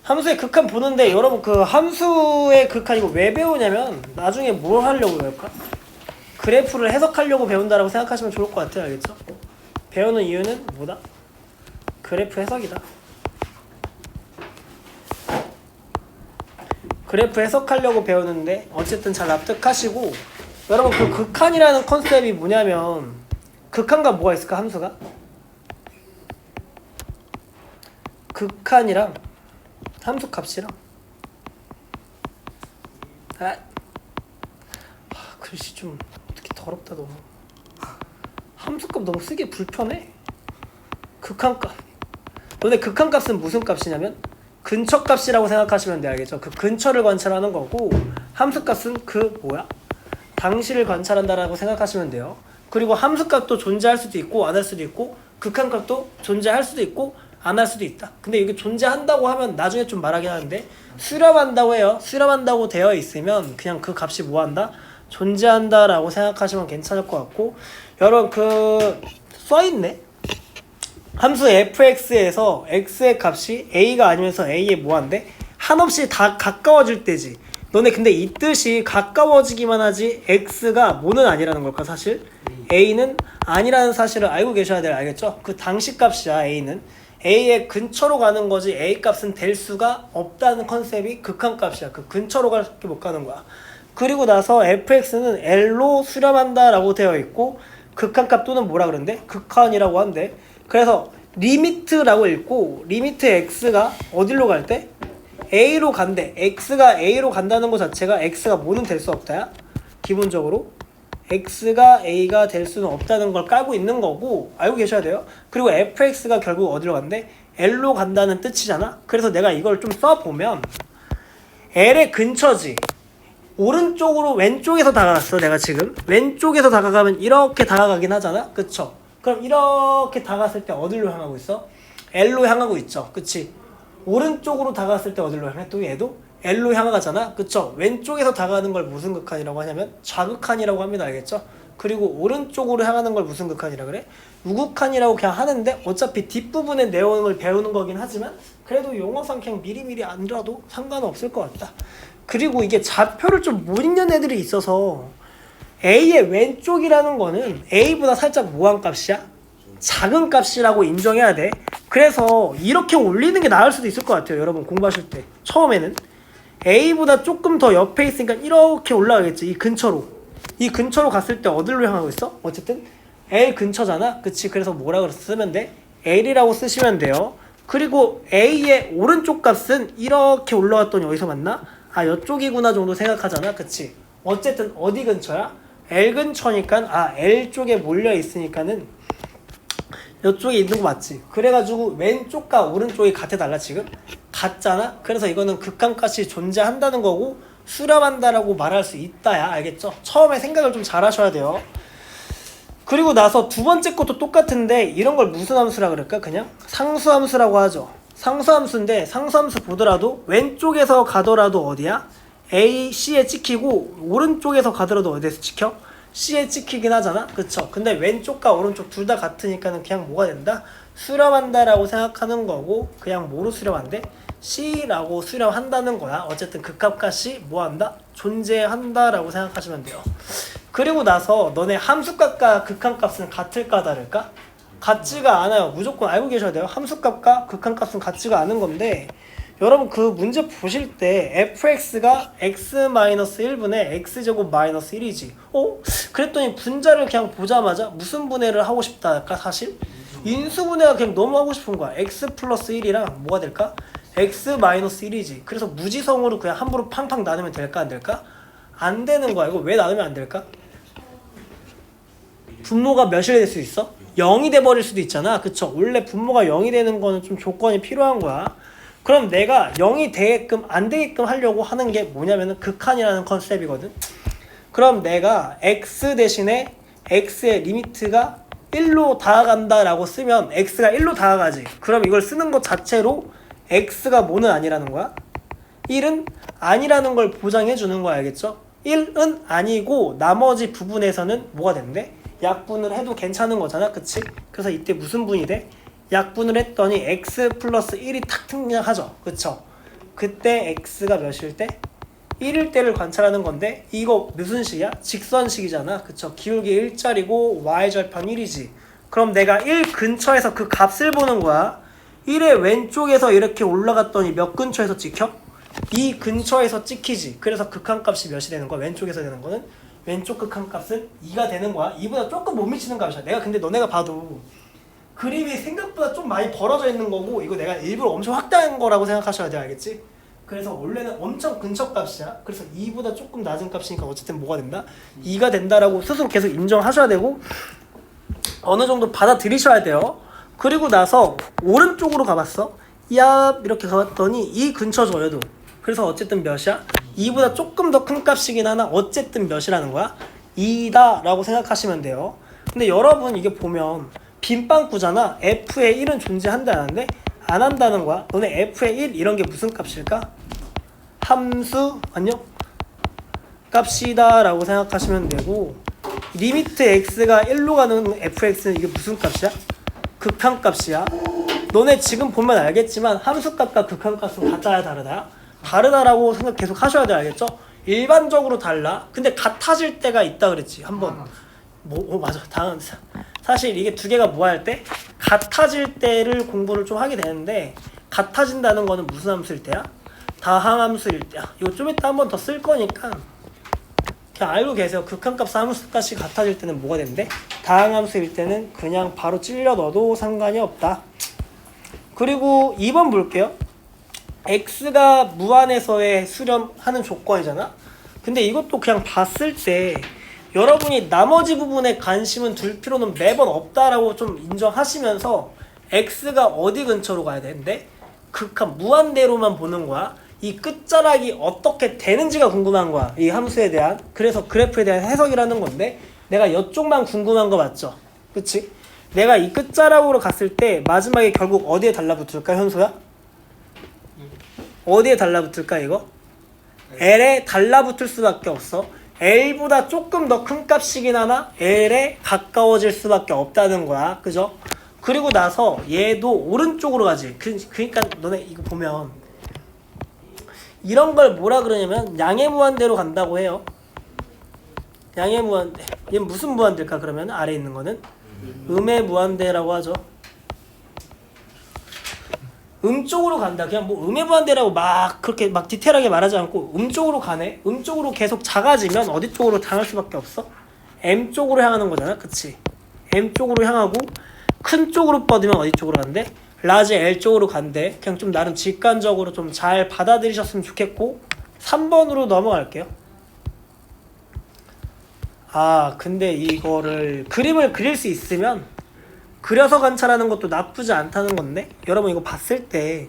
함수의 극한 보는데 여러분 그 함수의 극한 이거 왜 배우냐면 나중에 뭘 하려고 배울까? 그래프를 해석하려고 배운다라고 생각하시면 좋을 것 같아요. 알겠죠? 배우는 이유는 뭐다? 그래프 해석이다. 그래프 해석하려고 배우는데 어쨌든 잘 납득하시고, 여러분 그 극한이라는 컨셉이 뭐냐면 극한과 뭐가 있을까? 함수가? 극한이랑 함수값이랑 글씨 좀 어떻게 더럽다 너무. 함수값 너무 쓰기 불편해. 극한값. 너네 극한값은 무슨 값이냐면 근처값이라고 생각하시면 돼. 알겠죠? 그 근처를 관찰하는 거고, 함수값은 그 뭐야? 당시를 관찰한다라고 생각하시면 돼요. 그리고 함수값도 존재할 수도 있고 안 할 수도 있고, 극한값도 존재할 수도 있고 안 할 수도 있다. 근데 이게 존재한다고 하면 나중에 좀 말하긴 하는데, 수렴한다고 해요. 수렴한다고 되어 있으면 그냥 그 값이 뭐한다? 존재한다 라고 생각하시면 괜찮을 것 같고, 여러분 그 써있네? 함수 fx에서 x의 값이 a가 아니면서 a에 뭐한대? 한없이 다 가까워질 때지. 너네 근데 이 뜻이 가까워지기만 하지 x가 뭐는 아니라는 걸까 사실? a는 아니라는 사실을 알고 계셔야 돼요. 알겠죠? 그 당시 값이야. a는 a의 근처로 가는 거지 a 값은 될 수가 없다는 컨셉이 극한값이야. 그 근처로 갈 수밖에 못 가는 거야. 그리고 나서 fx는 l로 수렴한다 라고 되어 있고, 극한값 또는 뭐라 그러는데? 극한이라고 한대. 그래서 리미트라고 읽고, 리미트 x가 어디로 갈 때? a로 간대. x가 a로 간다는 것 자체가 x가 뭐는 될 수 없다야? 기본적으로 x가 a가 될 수는 없다는 걸 깔고 있는 거고, 알고 계셔야 돼요. 그리고 fx가 결국 어디로 간대? l로 간다는 뜻이잖아. 그래서 내가 이걸 좀 써보면 l의 근처지. 오른쪽으로 왼쪽에서 다가갔어. 내가 지금 왼쪽에서 다가가면 이렇게 다가가긴 하잖아. 그쵸? 그럼 이렇게 다가갔을 때 어디로 향하고 있어? L로 향하고 있죠. 그치? 오른쪽으로 다가갔을 때 어디로 향해? 또 얘도 L로 향하잖아. 그쵸? 왼쪽에서 다가가는 걸 무슨 극한이라고 하냐면 좌극한이라고 합니다. 알겠죠? 그리고 오른쪽으로 향하는 걸 무슨 극한이라 그래? 우극한이라고 그냥 하는데, 어차피 뒷부분의 내용을 배우는 거긴 하지만 그래도 용어상 그냥 미리미리 안들어도 상관없을 것 같다. 그리고 이게 좌표를 좀 못 읽는 애들이 있어서 A의 왼쪽이라는 거는 A보다 살짝 뭐한 값이야? 작은 값이라고 인정해야 돼. 그래서 이렇게 올리는 게 나을 수도 있을 것 같아요. 여러분 공부하실 때 처음에는 A보다 조금 더 옆에 있으니까 이렇게 올라가겠지. 이 근처로 갔을 때 어디로 향하고 있어? 어쨌든 L 근처잖아. 그치? 그래서 뭐라고 쓰면 돼? L이라고 쓰시면 돼요. 그리고 A의 오른쪽 값은 이렇게 올라왔더니 어디서 만나? 아, 이쪽이구나 정도 생각하잖아. 그치? 어쨌든 어디 근처야? L 근처니까 L 쪽에 몰려 있으니까는 이쪽에 있는 거 맞지? 그래가지고 왼쪽과 오른쪽이 같아달라 지금? 같잖아? 그래서 이거는 극한값이 존재한다는 거고 수렴한다라고 말할 수 있다야. 알겠죠? 처음에 생각을 좀 잘 하셔야 돼요. 그리고 나서 두 번째 것도 똑같은데, 이런 걸 무슨 함수라 그럴까? 그냥 상수함수라고 하죠. 상수함수인데, 상수함수 보더라도 왼쪽에서 가더라도 어디야? A, C에 찍히고, 오른쪽에서 가더라도 어디에서 찍혀? C에 찍히긴 하잖아. 그쵸? 근데 왼쪽과 오른쪽 둘 다 같으니까는 그냥 뭐가 된다? 수렴한다라고 생각하는 거고, 그냥 뭐로 수렴한대? C라고 수렴한다는 거야. 어쨌든 극합값이 뭐한다? 존재한다라고 생각하시면 돼요. 그리고 나서 너네 함수값과 극한값은 같을까 다를까? 같지가 않아요. 무조건 알고 계셔야 돼요. 함수값과 극한값은 같지가 않은 건데, 여러분 그 문제 보실 때 fx가 x-1분의 x제곱 마이너스 1이지. 그랬더니 분자를 그냥 보자마자 무슨 분해를 하고 싶다 할까? 사실 인수분해가 그냥 너무 하고 싶은 거야. x 플러스 1이랑 뭐가 될까? x 마이너스 1이지. 그래서 무지성으로 그냥 함부로 팡팡 나누면 될까 안 될까? 안 되는 거야. 이거 왜 나누면 안 될까? 분모가 몇이 될 수 있어? 0이 돼버릴 수도 있잖아. 그쵸? 원래 분모가 0이 되는 거는 좀 조건이 필요한 거야. 그럼 내가 0이 되게끔 안 되게끔 하려고 하는 게 뭐냐면은 극한이라는 컨셉이거든. 그럼 내가 x 대신에 x의 리미트가 1로 다가간다 라고 쓰면 x가 1로 다가가지. 그럼 이걸 쓰는 것 자체로 x가 뭐는 아니라는 거야? 1은 아니라는 걸 보장해 주는 거야. 알겠죠? 1은 아니고 나머지 부분에서는 뭐가 된대? 약분을 해도 괜찮은 거잖아. 그치? 그래서 이때 무슨 분이 돼? 약분을 했더니 x 플러스 1이 탁 등장하죠. 그쵸? 그때 x가 몇일 때? 1일 때를 관찰하는 건데 이거 무슨 식이야? 직선식이잖아. 그쵸? 기울기 1짜리고 y절편 1이지. 그럼 내가 1 근처에서 그 값을 보는 거야. 1의 왼쪽에서 이렇게 올라갔더니 몇 근처에서 찍혀? 2 근처에서 찍히지. 그래서 극한값이 몇이 되는 거야? 왼쪽에서 되는 거는? 왼쪽 극한값은 2가 되는 거야. 2보다 조금 못 미치는 값이야. 내가 근데 너네가 봐도 그림이 생각보다 좀 많이 벌어져 있는 거고 이거 내가 일부러 엄청 확대한 거라고 생각하셔야 돼. 알겠지? 그래서 원래는 엄청 근처 값이야. 그래서 2보다 조금 낮은 값이니까 어쨌든 뭐가 된다? 2가 된다라고 스스로 계속 인정하셔야 되고 어느 정도 받아들이셔야 돼요. 그리고 나서 오른쪽으로 가봤어. 야 이렇게 가봤더니 이 근처 줘요도. 그래서 어쨌든 몇이야? 2보다 조금 더 큰 값이긴 하나 어쨌든 몇이라는 거야? 2다 라고 생각하시면 돼요. 근데 여러분 이게 보면 빈빵꾸잖아. f의 1은 존재한다는데 안 한다는 거야. 너네 f의 1 이런 게 무슨 값일까? 함수 아니요? 값이다 라고 생각하시면 되고 리미트 x가 1로 가는 fx는 이게 무슨 값이야? 극한값이야. 너네 지금 보면 알겠지만 함수값과 극한값은 같아야 다르다? 다르다라고 생각 계속 하셔야 돼. 알겠죠? 일반적으로 달라. 근데 같아질 때가 있다 그랬지. 한번 맞아. 다음 사실 이게 두 개가 뭐 할 때? 같아질 때를 공부를 좀 하게 되는데 같아진다는 거는 무슨 함수일 때야? 다항함수일 때야. 이거 좀 이따 한 번 더 쓸 거니까 그냥 알고 계세요. 극한값 함수값이 같아질 때는 뭐가 되는데? 다항함수일 때는 그냥 바로 찔려 넣어도 상관이 없다. 그리고 2번 볼게요. x가 무한에서의 수렴하는 조건이잖아. 근데 이것도 그냥 봤을 때 여러분이 나머지 부분에 관심은 둘 필요는 매번 없다라고 좀 인정하시면서 x가 어디 근처로 가야 되는데 극한 무한대로만 보는 거야. 이 끝자락이 어떻게 되는지가 궁금한 거야. 이 함수에 대한. 그래서 그래프에 대한 해석이라는 건데 내가 이쪽만 궁금한 거 맞죠? 그치? 내가 이 끝자락으로 갔을 때 마지막에 결국 어디에 달라붙을까 현수야? 어디에 달라붙을까 이거? L에 달라붙을 수밖에 없어. L보다 조금 더 큰 값이긴 하나 L에 가까워질 수밖에 없다는 거야. 그죠? 그리고 나서 얘도 오른쪽으로 가지. 그러니까 너네 이거 보면 이런 걸 뭐라 그러냐면 양의 무한대로 간다고 해요. 양의 무한대. 얘는 무슨 무한대일까 그러면 아래에 있는 거는? 음의 무한대라고 하죠. 쪽으로 간다. 그냥 뭐 음의 무한대라고 막 그렇게 막 디테일하게 말하지 않고 쪽으로 가네. 쪽으로 계속 작아지면 어디 쪽으로 향할 수밖에 없어? M 쪽으로 향하는 거잖아. 그치? M 쪽으로 향하고 큰 쪽으로 뻗으면 어디 쪽으로 간대? 라지 L 쪽으로 간대. 그냥 좀 나름 직관적으로 좀 잘 받아들이셨으면 좋겠고 3번으로 넘어갈게요. 아 근데 이거를 그림을 그릴 수 있으면 그려서 관찰하는 것도 나쁘지 않다는 건데 여러분 이거 봤을 때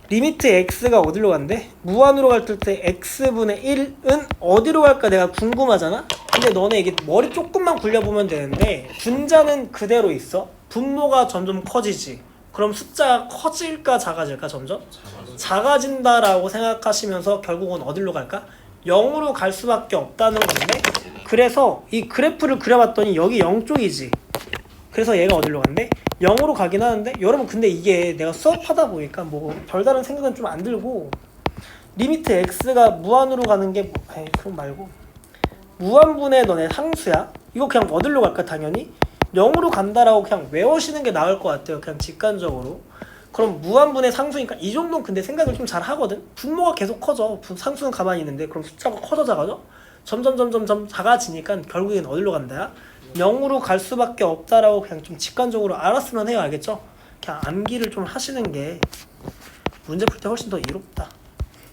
리미트 x가 어디로 간대? 무한으로 갈 때 x분의 1은 어디로 갈까 내가 궁금하잖아? 근데 너네 이게 머리 조금만 굴려보면 되는데 분자는 그대로 있어. 분모가 점점 커지지. 그럼 숫자가 커질까 작아질까 점점? 작아진다라고 생각하시면서 결국은 어디로 갈까? 0으로 갈 수밖에 없다는 건데 그래서 이 그래프를 그려봤더니 여기 0쪽이지. 그래서 얘가 어디로 간대? 0으로 가긴 하는데 여러분 근데 이게 내가 수업하다 보니까 뭐 별다른 생각은 좀 안 들고 리미트 x가 무한으로 가는 게 에이 그럼 말고 무한분의 너네 상수야? 이거 그냥 어디로 갈까 당연히? 0으로 간다라고 그냥 외우시는 게 나을 것 같아요. 그냥 직관적으로. 그럼 무한분의 상수니까 이 정도는 근데 생각을 좀 잘 하거든? 분모가 계속 커져. 상수는 가만히 있는데 그럼 숫자가 커져 작아져? 점점 작아지니까 결국엔 어디로 간다야? 0으로 갈 수밖에 없다라고 그냥 좀 직관적으로 알았으면 해요. 알겠죠? 그냥 암기를 좀 하시는 게 문제 풀 때 훨씬 더 이롭다.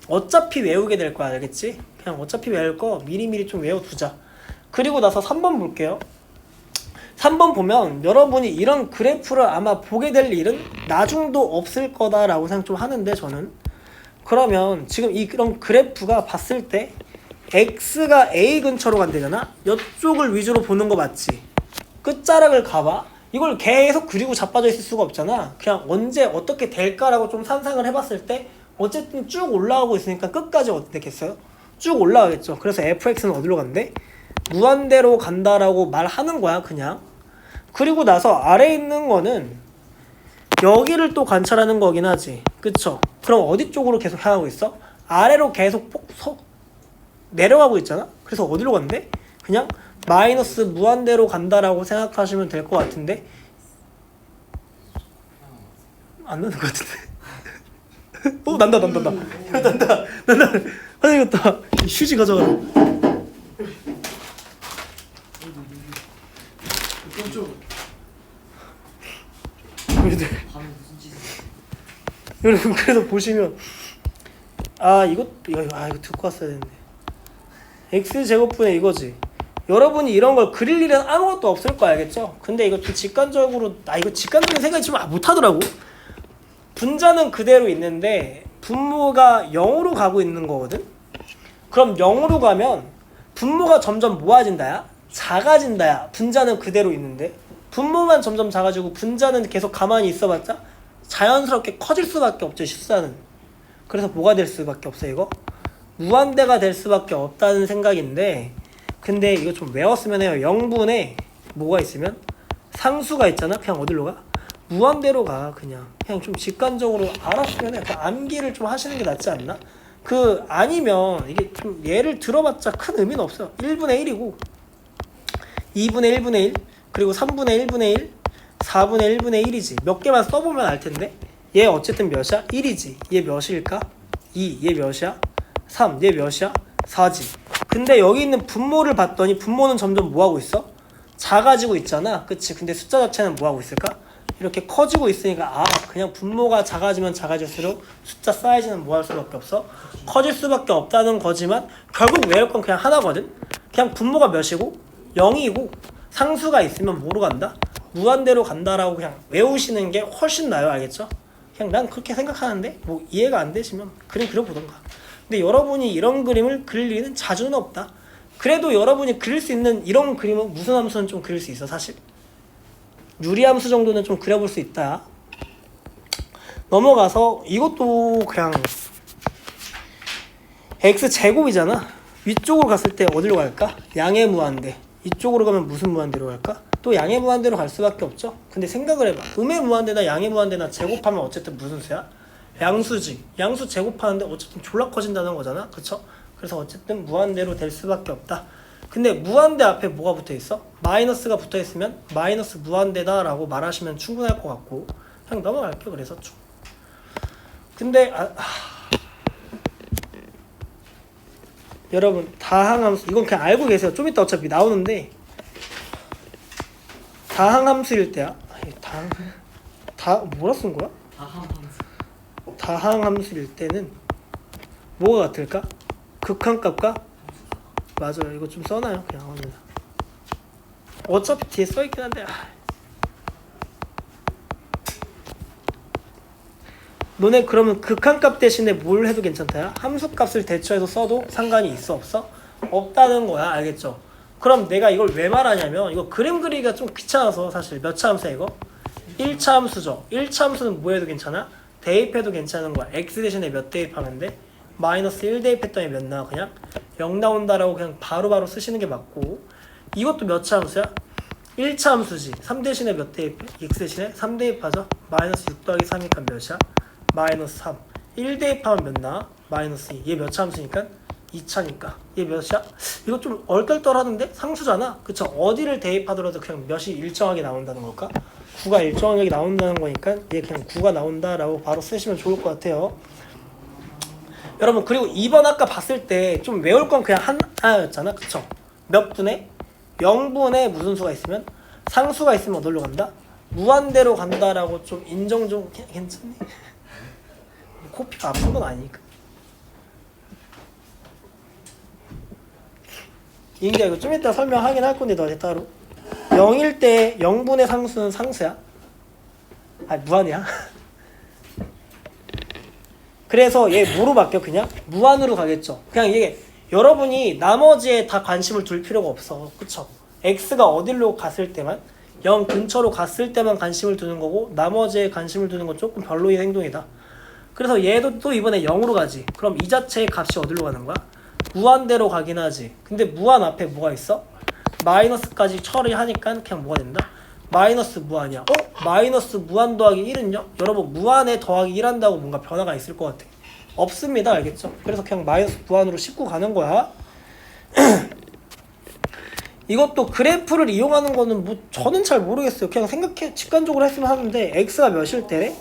어차피 외우게 될 거야. 알겠지? 그냥 어차피 외울 거 미리미리 좀 외워두자. 그리고 나서 3번 볼게요. 3번 보면 여러분이 이런 그래프를 아마 보게 될 일은 나중도 없을 거다라고 생각 좀 하는데 저는 그러면 지금 이런 그래프가 봤을 때 x가 a 근처로 간대잖아. 이쪽을 위주로 보는 거 맞지? 끝자락을 가봐. 이걸 계속 그리고 자빠져 있을 수가 없잖아. 그냥 언제 어떻게 될까라고 좀 상상을 해봤을 때 어쨌든 쭉 올라가고 있으니까 끝까지 어떻게 됐겠어요? 쭉 올라가겠죠. 그래서 fx는 어디로 간대? 무한대로 간다라고 말하는 거야 그냥. 그리고 나서 아래에 있는 거는 여기를 또 관찰하는 거긴 하지. 그쵸? 그럼 어디 쪽으로 계속 향하고 있어? 아래로 계속 내려가고 있잖아? 그래서 어디로 간대? 그냥 마이너스 무한대로 간다라고 생각하시면 될 것 같은데 안 나는 것 같은데 난다 화장이었다. 휴지 가져가라. 여러분 그래서 보시면 이거 듣고 왔어야 되는데 x제곱분의 이거지. 여러분이 이런 걸 그릴 일은 아무것도 없을 거 알겠죠? 근데 이거 좀 직관적으로 이거 직관적인 생각이 좀 못하더라고. 분자는 그대로 있는데 분모가 0으로 가고 있는 거거든? 그럼 0으로 가면 분모가 점점 모아진다야? 작아진다야? 분자는 그대로 있는데 분모만 점점 작아지고 분자는 계속 가만히 있어봤자 자연스럽게 커질 수밖에 없죠, 실수는. 그래서 뭐가 될 수밖에 없어, 이거? 무한대가 될 수밖에 없다는 생각인데 근데 이거 좀 외웠으면 해요. 0분에 뭐가 있으면 상수가 있잖아? 그냥 어디로 가? 무한대로 가. 그냥 좀 직관적으로 알았으면 해. 암기를 좀 하시는 게 낫지 않나? 아니면 이게 좀 예를 들어봤자 큰 의미는 없어요. 1분의 1이고 2분의 1분의 1 그리고 3분의 1분의 1 4분의 1분의 1이지. 몇 개만 써보면 알 텐데 얘 어쨌든 몇이야? 1이지. 얘 몇일까? 2. 얘 몇이야? 3. 얘 몇이야? 4지. 근데 여기 있는 분모를 봤더니 분모는 점점 뭐하고 있어? 작아지고 있잖아. 그치? 근데 숫자 자체는 뭐하고 있을까? 이렇게 커지고 있으니까 그냥 분모가 작아지면 작아질수록 숫자 사이즈는 뭐 할 수밖에 없어? 커질 수밖에 없다는 거지만 결국 외울 건 그냥 하나거든? 그냥 분모가 몇이고 0이고 상수가 있으면 뭐로 간다? 무한대로 간다라고 그냥 외우시는 게 훨씬 나아요. 알겠죠? 그냥 난 그렇게 생각하는데 뭐 이해가 안 되시면 그림 그려보던가. 근데 여러분이 이런 그림을 그릴 일은 자주는 없다. 그래도 여러분이 그릴 수 있는 이런 그림은 무슨 함수는 좀 그릴 수 있어 사실. 유리함수 정도는 좀 그려볼 수 있다. 넘어가서 이것도 그냥 x제곱이잖아. 위쪽으로 갔을 때 어디로 갈까? 양의 무한대. 이쪽으로 가면 무슨 무한대로 갈까? 또 양의 무한대로 갈 수밖에 없죠. 근데 생각을 해봐. 음의 무한대나 양의 무한대나 제곱하면 어쨌든 무슨 수야? 양수지. 양수 제곱하는데 어쨌든 졸라 커진다는 거잖아. 그쵸? 그래서 어쨌든 무한대로 될 수밖에 없다. 근데 무한대 앞에 뭐가 붙어있어? 마이너스가 붙어있으면 마이너스 무한대다 라고 말하시면 충분할 것 같고 그냥 넘어갈게요. 그래서 쭉. 근데 여러분 다항함수 이건 그냥 알고 계세요. 좀 이따 어차피 나오는데 다항함수일 때야. 뭐라 쓴 거야? 다항함수일 때는 뭐가 같을까? 극한값과 맞아요. 이거 좀 써놔요. 그냥 어차피 뒤에 써있긴 한데 너네 그러면 극한값 대신에 뭘 해도 괜찮다야? 함수값을 대처해서 써도 상관이 있어 없어? 없다는 거야. 알겠죠? 그럼 내가 이걸 왜 말하냐면 이거 그림 그리기가 좀 귀찮아서 사실 몇 차 함수야 이거? 1차 함수죠. 1차 함수는 뭐 해도 괜찮아? 대입해도 괜찮은 거야. x 대신에 몇 대입하면 돼? 마이너스 1 대입했더니 몇 나와? 그냥 0 나온다라고 그냥 바로바로 쓰시는 게 맞고 이것도 몇 차 함수야? 1차 함수지. 3 대신에 몇 대입해? x 대신에 3 대입하죠? 마이너스 6 더하기 3이니까 몇이야? 마이너스 3. 1 대입하면 몇 나와? 마이너스 2. 얘 몇 차 함수니까? 2차니까. 얘 몇이야? 이거 좀 얼떨떨하는데? 상수잖아? 그쵸? 어디를 대입하더라도 그냥 몇이 일정하게 나온다는 걸까? 9가 일정하게 나온다는 거니까 얘 그냥 9가 나온다라고 바로 쓰시면 좋을 것 같아요. 여러분 그리고 2번 아까 봤을 때 좀 외울 건 그냥 하나였잖아. 그쵸? 몇 분에? 0분에 무슨 수가 있으면? 상수가 있으면 어디로 간다? 무한대로 간다라고 좀 인정 좀 괜찮니? 코피가 아픈 건 아니니까. 인기야 이거 좀 이따 설명하긴 할 건데 너한테 따로 0일 때 0분의 상수는 상수야? 무한이야? 그래서 얘 뭐로 바뀌어? 그냥 무한으로 가겠죠. 그냥 이게 여러분이 나머지에 다 관심을 둘 필요가 없어. 그쵸? x가 어디로 갔을 때만 0 근처로 갔을 때만 관심을 두는 거고 나머지에 관심을 두는 건 조금 별로인 행동이다. 그래서 얘도 또 이번에 0으로 가지. 그럼 이 자체의 값이 어디로 가는 거야? 무한대로 가긴 하지. 근데 무한 앞에 뭐가 있어? 마이너스까지 처리하니까 그냥 뭐가 된다? 마이너스 무한이야. 마이너스 무한 더하기 1은요? 여러분 무한에 더하기 1 한다고 뭔가 변화가 있을 것 같아. 없습니다. 알겠죠? 그래서 그냥 마이너스 무한으로 싣고 가는 거야. 이것도 그래프를 이용하는 거는 뭐 저는 잘 모르겠어요. 그냥 생각해 직관적으로 했으면 하는데 x가 몇일 때래?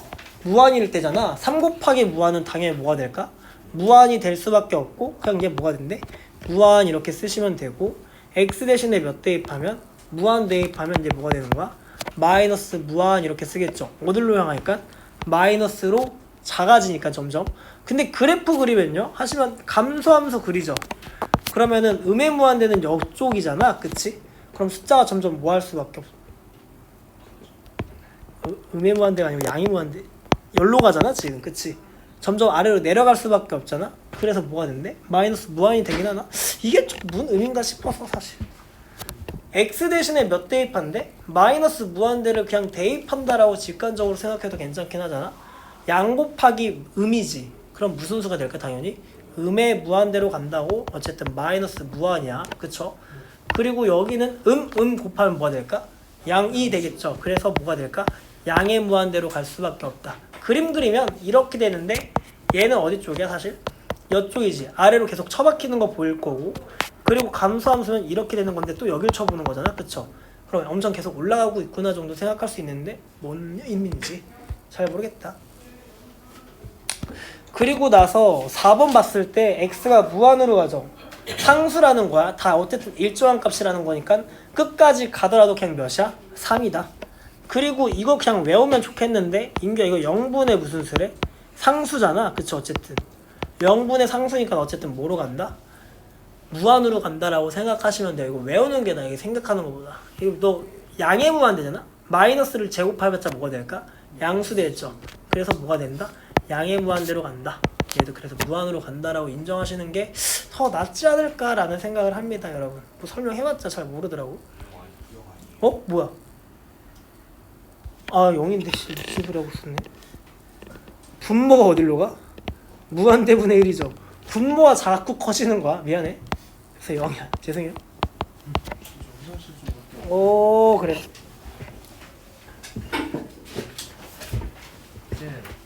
무한일 때잖아. 3 곱하기 무한은 당연히 뭐가 될까? 무한이 될 수밖에 없고 그냥 얘 뭐가 된대? 무한 이렇게 쓰시면 되고 x 대신에 몇 대입하면? 무한 대입하면 이제 뭐가 되는 거야? 마이너스 무한 이렇게 쓰겠죠. 어디로 향하니까? 마이너스로 작아지니까 점점. 근데 그래프 그리면요? 하시면 감소하면서 그리죠. 그러면은 음의 무한대는 이쪽이잖아. 그치? 그럼 숫자가 점점 뭐 할 수밖에 없어. 음의 무한대가 아니고 양의 무한대. 열로 가잖아 지금. 그치? 점점 아래로 내려갈 수밖에 없잖아. 그래서 뭐가 된대? 마이너스 무한이 되긴 하나? 이게 좀 무슨 의미인가 싶어서 사실. x 대신에 몇 대입한대? 마이너스 무한대를 그냥 대입한다라고 직관적으로 생각해도 괜찮긴 하잖아. 양 곱하기 음이지. 그럼 무슨 수가 될까? 당연히 음의 무한대로 간다고. 어쨌든 마이너스 무한이야. 그쵸? 그리고 여기는 곱하면 뭐가 될까? 양이 되겠죠. 그래서 뭐가 될까? 양의 무한대로 갈 수밖에 없다. 그림 그리면 이렇게 되는데 얘는 어디 쪽이야 사실? 이쪽이지. 아래로 계속 처박히는 거 보일 거고 그리고 감소하면서 이렇게 되는 건데 또 여길 쳐보는 거잖아. 그쵸? 그럼 엄청 계속 올라가고 있구나 정도 생각할 수 있는데 뭔 의미인지 잘 모르겠다. 그리고 나서 4번 봤을 때 x가 무한으로 가죠. 상수라는 거야. 다 어쨌든 일정한 값이라는 거니까 끝까지 가더라도 그냥 몇이야? 3이다. 그리고 이거 그냥 외우면 좋겠는데 인규야 이거 0분의 무슨 수래? 상수잖아. 그쵸? 어쨌든 0분의 상수니까 어쨌든 뭐로 간다? 무한으로 간다라고 생각하시면 돼요. 이거 외우는 게 나아. 이게 생각하는 것보다. 이거 너 양의 무한대잖아? 마이너스를 제곱해봤자 뭐가 될까? 양수 되겠죠. 그래서 뭐가 된다? 양의 무한대로 간다. 얘도 그래서 무한으로 간다라고 인정하시는 게 더 낫지 않을까라는 생각을 합니다. 여러분 뭐 설명해봤자 잘 모르더라고. 뭐야? 아 0인데 10이라고 쓰네. 분모가 어디로 가? 무한대분의 1이죠. 분모가 자꾸 커지는 거야. 미안해. 그래서 0이야. 죄송해요. 그래.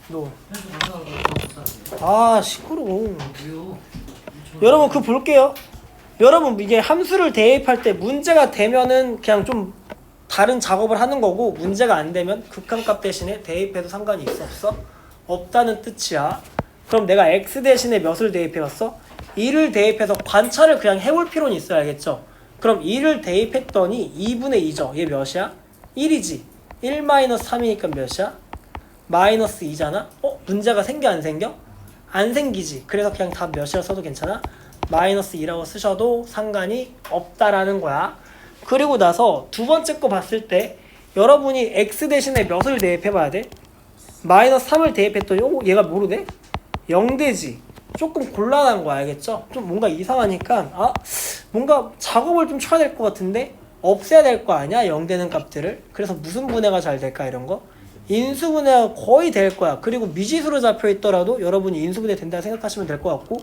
너. 시끄러워. 여러분 그거 볼게요. 여러분 이게 함수를 대입할 때 문제가 되면은 그냥 좀 다른 작업을 하는 거고 문제가 안 되면 극한값 대신에 대입해도 상관이 있어 없어? 없다는 뜻이야. 그럼 내가 x 대신에 몇을 대입해봤어? 2를 대입해서 관찰을 그냥 해볼 필요는 있어야 알겠죠? 그럼 2를 대입했더니 2분의 2죠. 얘 몇이야? 1이지. 1-3이니까 몇이야? 마이너스 2잖아? 문제가 생겨 안 생겨? 안 생기지. 그래서 그냥 다 몇이라 써도 괜찮아? 마이너스 2라고 쓰셔도 상관이 없다라는 거야. 그리고 나서 두 번째 거 봤을 때 여러분이 x 대신에 몇을 대입해봐야 돼? 마이너스 3을 대입했더니 얘가 뭐로 돼? 0되지. 조금 곤란한 거 알겠죠? 좀 뭔가 이상하니까 뭔가 작업을 좀 쳐야 될 것 같은데 없애야 될 거 아니야? 0 되는 값들을. 그래서 무슨 분해가 잘 될까 이런 거? 인수분해가 거의 될 거야. 그리고 미지수로 잡혀 있더라도 여러분이 인수분해 된다 생각하시면 될 것 같고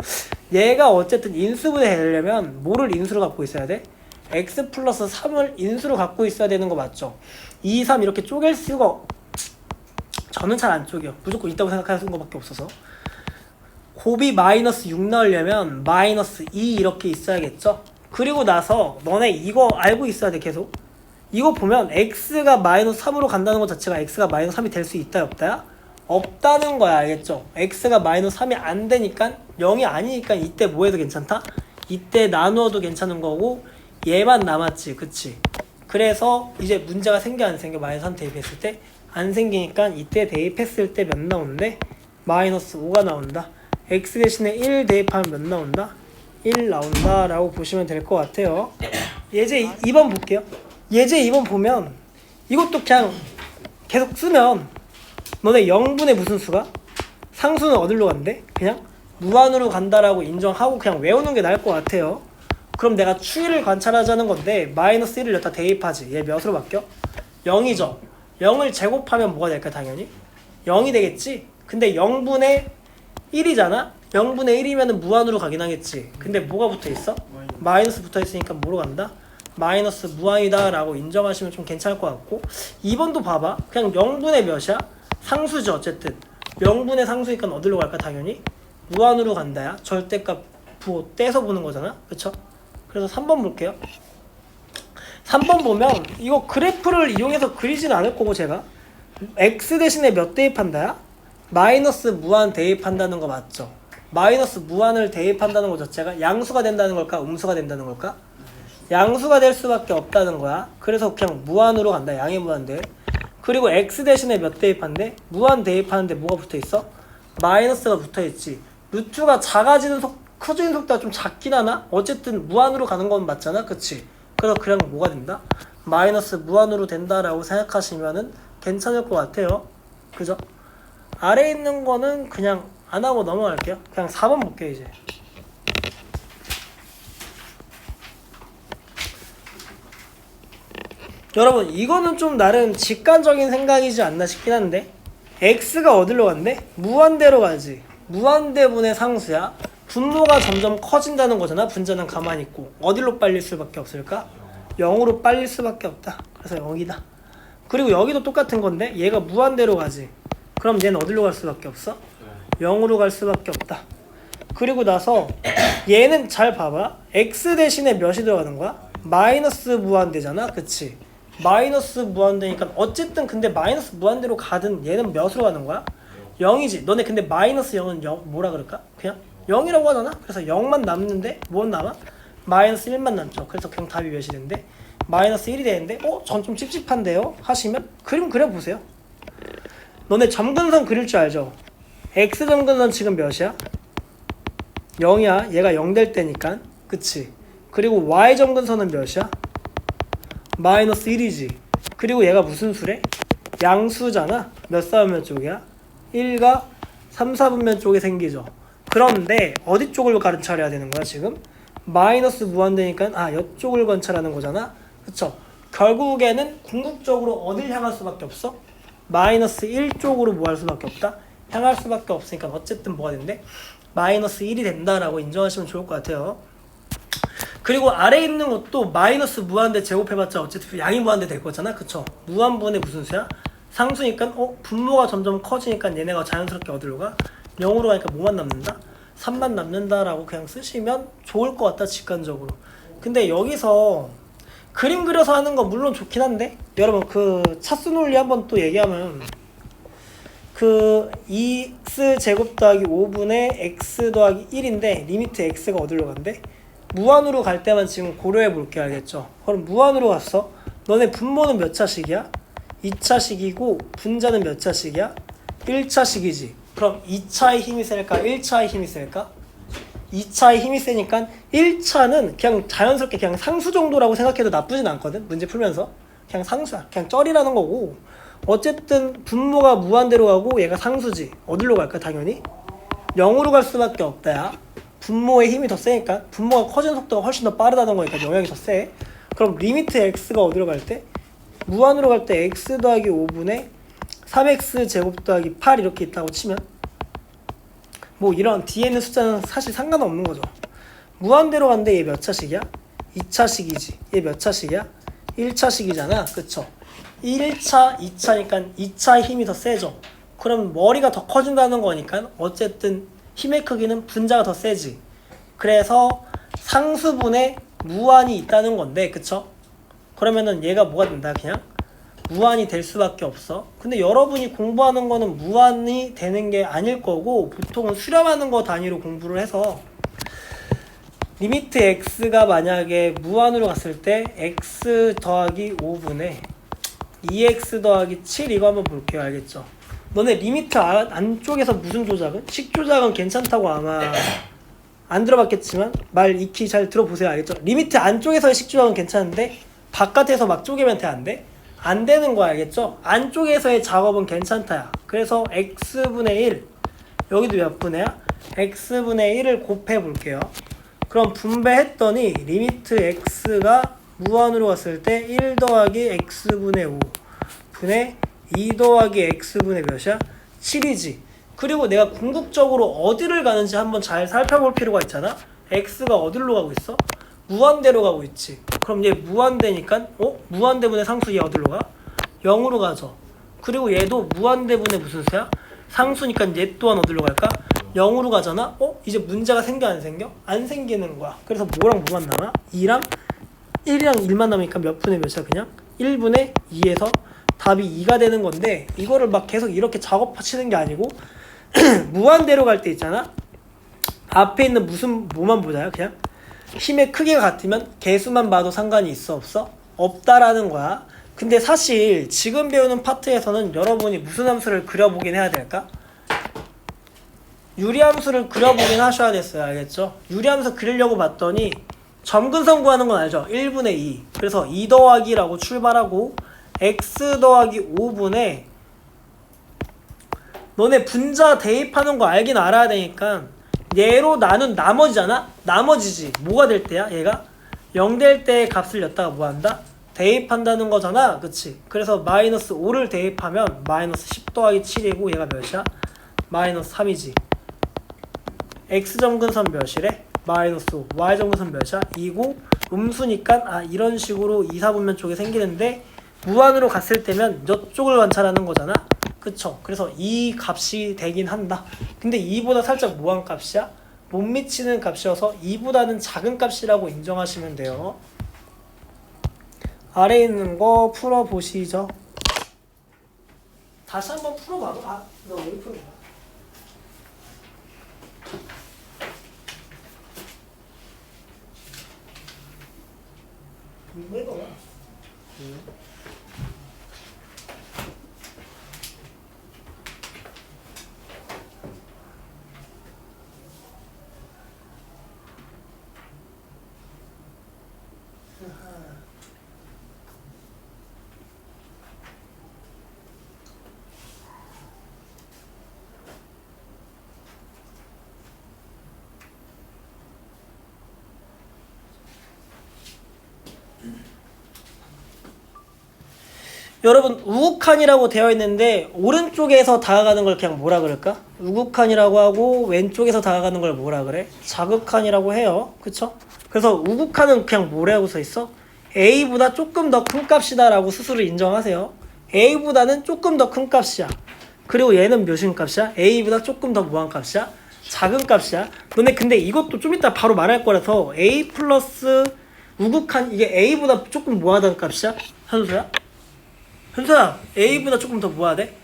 얘가 어쨌든 인수분해 되려면 뭐를 인수로 갖고 있어야 돼? x 플러스 3을 인수로 갖고 있어야 되는 거 맞죠? 2, 3 이렇게 쪼갤 수가 저는 잘 안 쪼개요. 무조건 있다고 생각하는 것밖에 없어서. 곱이 마이너스 6 나오려면 마이너스 2 이렇게 있어야겠죠? 그리고 나서 너네 이거 알고 있어야 돼. 계속 이거 보면 x가 마이너스 3으로 간다는 것 자체가 x가 마이너스 3이 될 수 있다 없다야? 없다는 거야. 알겠죠? x가 마이너스 3이 안 되니까 0이 아니니까 이때 뭐 해도 괜찮다? 이때 나누어도 괜찮은 거고 얘만 남았지. 그치? 그래서 이제 문제가 생겨 안 생겨? 마이너스 3 대입했을 때? 안 생기니까 이때 대입했을 때 몇 나오는데? 마이너스 5가 나온다. x 대신에 1 대입하면 몇 나온다? 1 나온다 라고 보시면 될 것 같아요. 예제 2번 볼게요. 예제 2번 보면 이것도 그냥 계속 쓰면 너네 0분의 무슨 수가? 상수는 어디로 간대? 그냥 무한으로 간다라고 인정하고 그냥 외우는 게 나을 것 같아요. 그럼 내가 추이를 관찰하자는 건데 마이너스 1을 여기다 대입하지. 얘 몇으로 바뀌어? 0이죠. 0을 제곱하면 뭐가 될까? 당연히 0이 되겠지. 근데 0분의 1이잖아? 0분의 1이면 무한으로 가긴 하겠지. 근데 뭐가 붙어있어? 마이너스 붙어있으니까 뭐로 간다? 마이너스 무한이다 라고 인정하시면 좀 괜찮을 것 같고 2번도 봐봐. 그냥 0분의 몇이야? 상수죠. 어쨌든 0분의 상수니까 어디로 갈까? 당연히 무한으로 간다야. 절대값 떼서 보는 거잖아. 그쵸? 그래서 3번 볼게요. 3번 보면 이거 그래프를 이용해서 그리진 않을 거고 제가 x 대신에 몇 대입한다야? 마이너스 무한 대입한다는 거 맞죠? 마이너스 무한을 대입한다는 거 자체가 양수가 된다는 걸까? 음수가 된다는 걸까? 양수가 될 수밖에 없다는 거야. 그래서 그냥 무한으로 간다. 양의 무한대. 그리고 x 대신에 몇 대입한대? 무한 대입하는데 뭐가 붙어있어? 마이너스가 붙어있지. 루트가 작아지는 커지는 속도가 좀 작긴 하나? 어쨌든 무한으로 가는 건 맞잖아. 그치? 그래서 그냥 뭐가 된다? 마이너스 무한으로 된다라고 생각하시면은 괜찮을 것 같아요. 그죠? 아래에 있는 거는 그냥 안 하고 넘어갈게요. 그냥 4번 볼게요, 이제. 여러분, 이거는 좀 나름 직관적인 생각이지 않나 싶긴 한데 x가 어디로 간대? 무한대로 가지. 무한대분의 상수야. 분모가 점점 커진다는 거잖아. 분자는 가만히 있고. 어디로 빨릴 수밖에 없을까? 0으로 빨릴 수밖에 없다. 그래서 0이다. 그리고 여기도 똑같은 건데 얘가 무한대로 가지. 그럼 얘는 어디로 갈 수밖에 없어? 0으로 갈 수밖에 없다. 그리고 나서 얘는 잘 봐봐. x 대신에 몇이 들어가는 거야? 마이너스 무한대잖아. 그치? 마이너스 무한대니까 어쨌든 근데 마이너스 무한대로 가든 얘는 몇으로 가는 거야? 0이지. 너네 근데 마이너스 0은 0 뭐라 그럴까? 그냥 0이라고 하잖아. 그래서 0만 남는데 뭔 남아? 마이너스 1만 남죠. 그래서 그냥 답이 몇이 되는데 마이너스 1이 되는데 전 좀 찝찝한데요? 하시면 그림 그려보세요. 너네 점근선 그릴 줄 알죠? x 점근선 지금 몇이야? 0이야. 얘가 0 될 때니까. 그치? 그리고 y 점근선은 몇이야? 마이너스 1이지. 그리고 얘가 무슨 수래? 양수잖아. 몇 사분면 쪽이야? 1과 3, 4분면 쪽에 생기죠. 그런데 어디 쪽을 관찰해야 되는 거야 지금? 마이너스 무한대니까 이쪽을 관찰하는 거잖아. 그쵸? 결국에는 궁극적으로 어딜 향할 수밖에 없어? 마이너스 1 쪽으로 뭐 할 수밖에 없다? 향할 수밖에 없으니까 어쨌든 뭐가 된대? 마이너스 1이 된다라고 인정하시면 좋을 것 같아요. 그리고 아래에 있는 것도 마이너스 무한대 제곱해봤자 어쨌든 양이 무한대 될 거잖아. 그쵸? 무한분의 무슨 수야? 상수니까 분모가 점점 커지니까 얘네가 자연스럽게 어디로 가? 0으로 가니까 뭐만 남는다? 3만 남는다라고 그냥 쓰시면 좋을 것 같다. 직관적으로. 근데 여기서 그림 그려서 하는 건 물론 좋긴 한데 여러분 그 차수 논리 한번 또 얘기하면 그 2x 더하기 5분의 x 더하기 1인데 리미트 x가 어디로 간대? 무한으로 갈 때만 지금 고려해 볼게. 알겠죠? 그럼 무한으로 갔어. 너네 분모는 몇 차식이야? 2차식이고 분자는 몇 차식이야? 1차식이지. 그럼 2차의 힘이 셀까? 1차의 힘이 셀까? 2차의 힘이 세니까 1차는 그냥 자연스럽게 그냥 상수 정도라고 생각해도 나쁘진 않거든. 문제 풀면서 그냥 상수야. 그냥 쩔이라는 거고 어쨌든 분모가 무한대로 가고 얘가 상수지. 어디로 갈까? 당연히 0으로 갈 수밖에 없다야. 분모의 힘이 더 세니까 분모가 커지는 속도가 훨씬 더 빠르다는 거니까 영향이 더 세. 그럼 리미트 x가 어디로 갈 때? 무한으로 갈 때 x 더하기 5분의 3x 제곱 더하기 8 이렇게 있다고 치면 뭐 이런 뒤에 있는 숫자는 사실 상관없는 거죠. 무한대로 간데 얘 몇 차식이야? 2차식이지. 얘 몇 차식이야? 1차식이잖아. 그쵸? 1차, 2차니까 2차의 힘이 더 세죠. 그럼 머리가 더 커진다는 거니까 어쨌든 힘의 크기는 분자가 더 세지. 그래서 상수분에 무한이 있다는 건데, 그쵸? 그러면은 얘가 뭐가 된다? 그냥 무한이 될 수밖에 없어. 근데 여러분이 공부하는 거는 무한이 되는 게 아닐 거고 보통은 수렴하는 거 단위로 공부를 해서 리미트 x가 만약에 무한으로 갔을 때 x 더하기 5분의 2x 더하기 7 이거 한번 볼게요. 알겠죠? 너네 리미트 안쪽에서 무슨 조작은? 식 조작은 괜찮다고 아마 안 들어봤겠지만 말 익히 잘 들어보세요. 알겠죠? 리미트 안쪽에서의 식 조작은 괜찮은데 바깥에서 막 쪼개면 안 돼? 안 되는 거 알겠죠? 안쪽에서의 작업은 괜찮다야. 그래서 x분의 1 여기도 몇 분의야? x분의 1을 곱해 볼게요. 그럼 분배했더니 리미트 x가 무한으로 갔을 때 1 더하기 x분의 5 분의 2 더하기 x분의 몇이야? 7이지. 그리고 내가 궁극적으로 어디를 가는지 한번 잘 살펴볼 필요가 있잖아. x가 어디로 가고 있어? 무한대로 가고 있지. 그럼 얘 무한대니까 무한대분의 상수 얘 어디로 가? 0으로 가죠. 그리고 얘도 무한대분의 무슨 수야? 상수니까 얘 또한 어디로 갈까? 0으로 가잖아? 이제 문제가 생겨 안 생겨? 안 생기는 거야. 그래서 뭐랑 뭐만 남아? 2랑 1이랑 1만 남으니까 몇 분의 몇이야 그냥? 1분의 2에서 답이 2가 되는 건데 이거를 막 계속 이렇게 작업하시는 게 아니고 무한대로 갈 때 있잖아? 앞에 있는 무슨 뭐만 보자요 그냥? 힘의 크기가 같으면 개수만 봐도 상관이 있어 없어? 없다라는 거야. 근데 사실 지금 배우는 파트에서는 여러분이 무슨 함수를 그려보긴 해야 될까? 유리함수를 그려보긴 하셔야 됐어요. 알겠죠? 유리함수 그리려고 봤더니 점근성 구하는 건 알죠? 1분의 2. 그래서 2 더하기라고 출발하고 x 더하기 5분의 너네 분자 대입하는 거 알긴 알아야 되니까 얘로 나눈 나머지잖아? 나머지지. 뭐가 될 때야? 얘가 0 될 때의 값을 였다가 뭐 한다? 대입한다는 거잖아. 그치? 그래서 마이너스 5를 대입하면 마이너스 10 더하기 7이고 얘가 몇이야? 마이너스 3이지. x점근선 몇이래? 마이너스 5. y점근선 몇이야? 2고 음수니까 이런 식으로 2, 4분면 쪽에 생기는데 무한으로 갔을 때면 이쪽을 관찰하는 거잖아. 그쵸? 그래서 이 값이 되긴 한다. 근데 2보다 살짝 뭐한 값이야? 못 미치는 값이어서 2보다는 작은 값이라고 인정하시면 돼요. 아래에 있는 거 풀어보시죠. 다시 한번 풀어봐봐. 너 왜 풀어봐? 왜 그래? 여러분 우극한이라고 되어 있는데 오른쪽에서 다가가는 걸 그냥 뭐라 그럴까? 우극한이라고 하고 왼쪽에서 다가가는 걸 뭐라 그래? 자극한이라고 해요. 그쵸? 그래서 우극한은 그냥 뭐라고 써있어? A보다 조금 더 큰 값이다 라고 스스로 인정하세요. A보다는 조금 더 큰 값이야. 그리고 얘는 몇인 값이야? A보다 조금 더 뭐한 값이야? 작은 값이야. 너네 근데 이것도 좀 이따 바로 말할 거라서 A 플러스 우극한 이게 A보다 조금 뭐하다는 값이야? 현수야? 현수야, A보다 조금 더 뭐가 돼?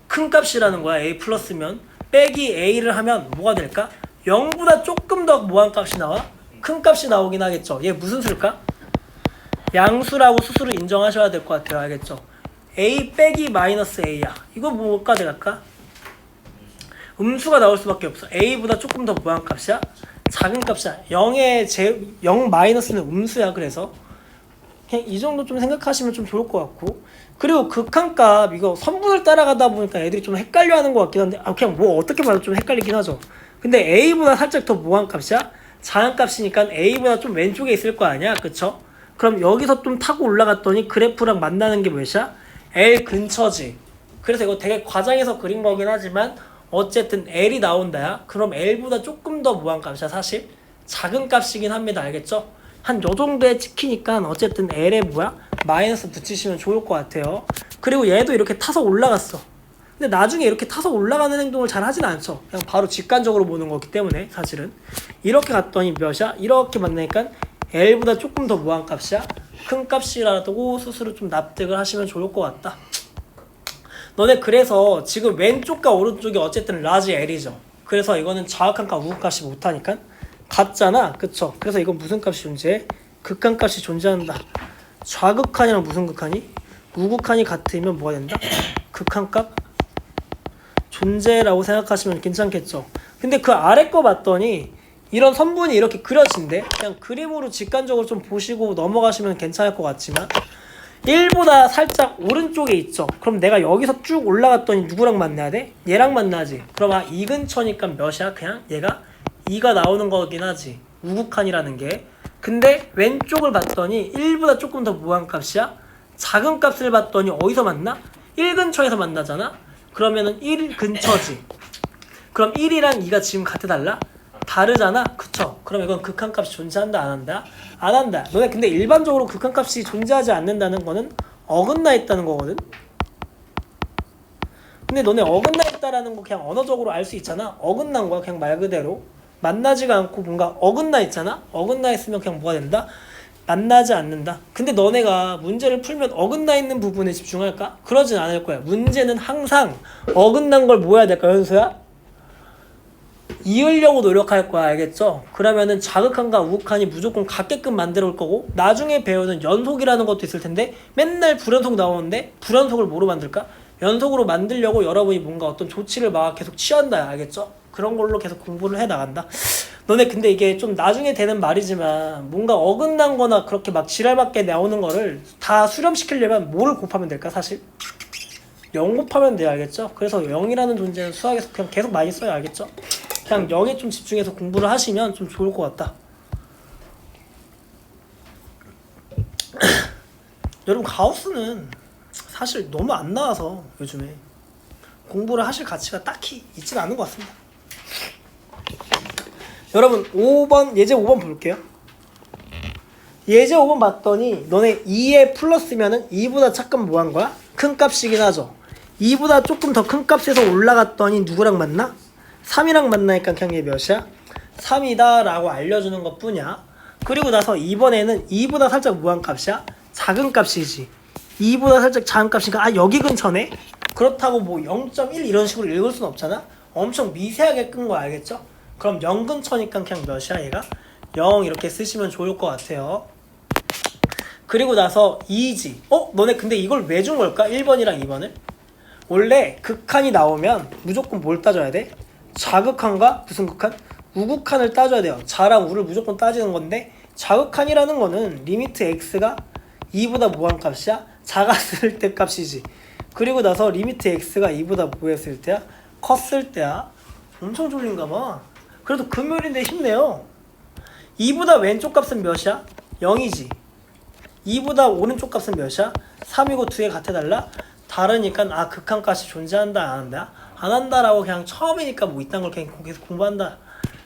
큰 값이라는 거야. A 플러스면 빼기 A를 하면 뭐가 될까? 0보다 조금 더 뭐한 값이 나와? 큰 값이 나오긴 하겠죠. 얘 무슨 수일까? 양수라고 스스로 인정하셔야 될 것 같아요. 알겠죠? A 빼기 마이너스 A야. 이거 뭐가 될까? 음수가 나올 수밖에 없어. A보다 조금 더 뭐한 값이야? 작은 값이야. 0 마이너스는 음수야. 그래서 그냥 이 정도 좀 생각하시면 좀 좋을 것 같고, 그리고 극한값 이거 선분을 따라가다 보니까 애들이 좀 헷갈려하는 것 같긴 한데 그냥 뭐 어떻게 봐도 좀 헷갈리긴 하죠. 근데 A보다 살짝 더 뭐한 값이야? 작은 값이니까 A보다 좀 왼쪽에 있을 거 아니야. 그쵸? 그럼 여기서 좀 타고 올라갔더니 그래프랑 만나는 게 몇이야? L 근처지. 그래서 이거 되게 과장해서 그린 거긴 하지만 어쨌든 L이 나온다야. 그럼 L보다 조금 더 뭐한 값이야. 사실 작은 값이긴 합니다. 알겠죠? 한 요 정도에 찍히니까 어쨌든 L에 뭐야? 마이너스 붙이시면 좋을 것 같아요. 그리고 얘도 이렇게 타서 올라갔어. 근데 나중에 이렇게 타서 올라가는 행동을 잘 하진 않죠. 그냥 바로 직관적으로 보는 거기 때문에 사실은 이렇게 갔더니 몇이야? 이렇게 만나니까 L보다 조금 더 뭐한 값이야? 큰 값이라도 스스로 좀 납득을 하시면 좋을 것 같다. 너네 그래서 지금 왼쪽과 오른쪽이 어쨌든 라지 L이죠. 그래서 이거는 좌극한과 우극값이 못하니까 같잖아. 그쵸? 그래서 이건 무슨 값이 존재해? 극한값이 존재한다. 좌극한이랑 무슨 극한이? 우극한이 같으면 뭐가 된다? 극한값 존재라고 생각하시면 괜찮겠죠. 근데 그 아래 거 봤더니 이런 선분이 이렇게 그려진대. 그냥 그림으로 직관적으로 좀 보시고 넘어가시면 괜찮을 것 같지만 1보다 살짝 오른쪽에 있죠. 그럼 내가 여기서 쭉 올라갔더니 누구랑 만나야 돼? 얘랑 만나지. 그럼 이 근처니까 몇이야? 그냥 얘가 2가 나오는 거긴 하지. 우극한이라는 게. 근데 왼쪽을 봤더니 1보다 조금 더 뭐한 값이야? 작은 값을 봤더니 어디서 만나? 1 근처에서 만나잖아? 그러면은 1 근처지. 그럼 1이랑 2가 지금 같아 달라? 다르잖아. 그쵸? 그럼 이건 극한값이 존재한다 안 한다? 안 한다. 너네 근데 일반적으로 극한값이 존재하지 않는다는 거는 어긋나 있다는 거거든. 근데 너네 어긋나 있다라는 거 그냥 언어적으로 알 수 있잖아. 어긋난 거야 그냥 말 그대로. 만나지가 않고 뭔가 어긋나 있잖아. 어긋나 있으면 그냥 뭐가 된다? 만나지 않는다. 근데 너네가 문제를 풀면 어긋나 있는 부분에 집중할까? 그러진 않을 거야. 문제는 항상 어긋난 걸 뭐 해야 될까, 현수야? 이으려고 노력할 거야. 알겠죠? 그러면은 자극한과 우극한이 무조건 같게끔 만들어 올 거고, 나중에 배우는 연속이라는 것도 있을 텐데 맨날 불연속 나오는데 불연속을 뭐로 만들까? 연속으로 만들려고 여러분이 뭔가 어떤 조치를 막 계속 취한다. 알겠죠? 그런 걸로 계속 공부를 해 나간다. 너네 근데 이게 좀 나중에 되는 말이지만 뭔가 어긋난 거나 그렇게 막 지랄밖에 나오는 거를 다 수렴시키려면 뭐를 곱하면 될까 사실? 0 곱하면 돼요. 알겠죠? 그래서 0이라는 존재는 수학에서 그냥 계속 많이 써요. 알겠죠? 그냥 0에 좀 집중해서 공부를 하시면 좀 좋을 것 같다. 여러분 가우스는 사실 너무 안 나와서 요즘에 공부를 하실 가치가 딱히 있지는 않은 것 같습니다. 여러분 5번 예제 5번 볼게요. 예제 5번 봤더니 너네 2에 플러스면은 2보다 작으면 뭐 한 거야? 큰 값이긴 하죠. 2보다 조금 더 큰 값에서 올라갔더니 누구랑 만나? 3이랑 만나니까 그냥 얘 몇이야? 3이다 라고 알려주는 것 뿐이야. 그리고 나서 이번에는 2보다 살짝 뭐한 값이야? 작은 값이지. 2보다 살짝 작은 값이니까 아 여기 근처네? 그렇다고 뭐 0.1 이런 식으로 읽을 수는 없잖아? 엄청 미세하게 끈 거 알겠죠? 그럼 0 근처니까 그냥 몇이야 얘가? 0 이렇게 쓰시면 좋을 것 같아요. 그리고 나서 2지. 너네 근데 이걸 왜 준 걸까? 1번이랑 2번을? 원래 극한이 나오면 무조건 뭘 따져야 돼? 자극한과 무슨 극한? 우극한을 따져야 돼요. 자랑 우를 무조건 따지는 건데 자극한이라는 거는 리미트 x가 2보다 뭐한 값이야? 작았을 때 값이지. 그리고 나서 리미트 x가 2보다 뭐했을 때야? 컸을 때야. 엄청 졸린가 봐. 그래도 금요일인데 힘내요. 2보다 왼쪽 값은 몇이야? 0이지. 2보다 오른쪽 값은 몇이야? 3이고 2에 같아달라? 다르니까 아 극한값이 존재한다 안 한다? 안 한다라고 그냥 처음이니까 뭐 이딴 걸 그냥 계속 공부한다.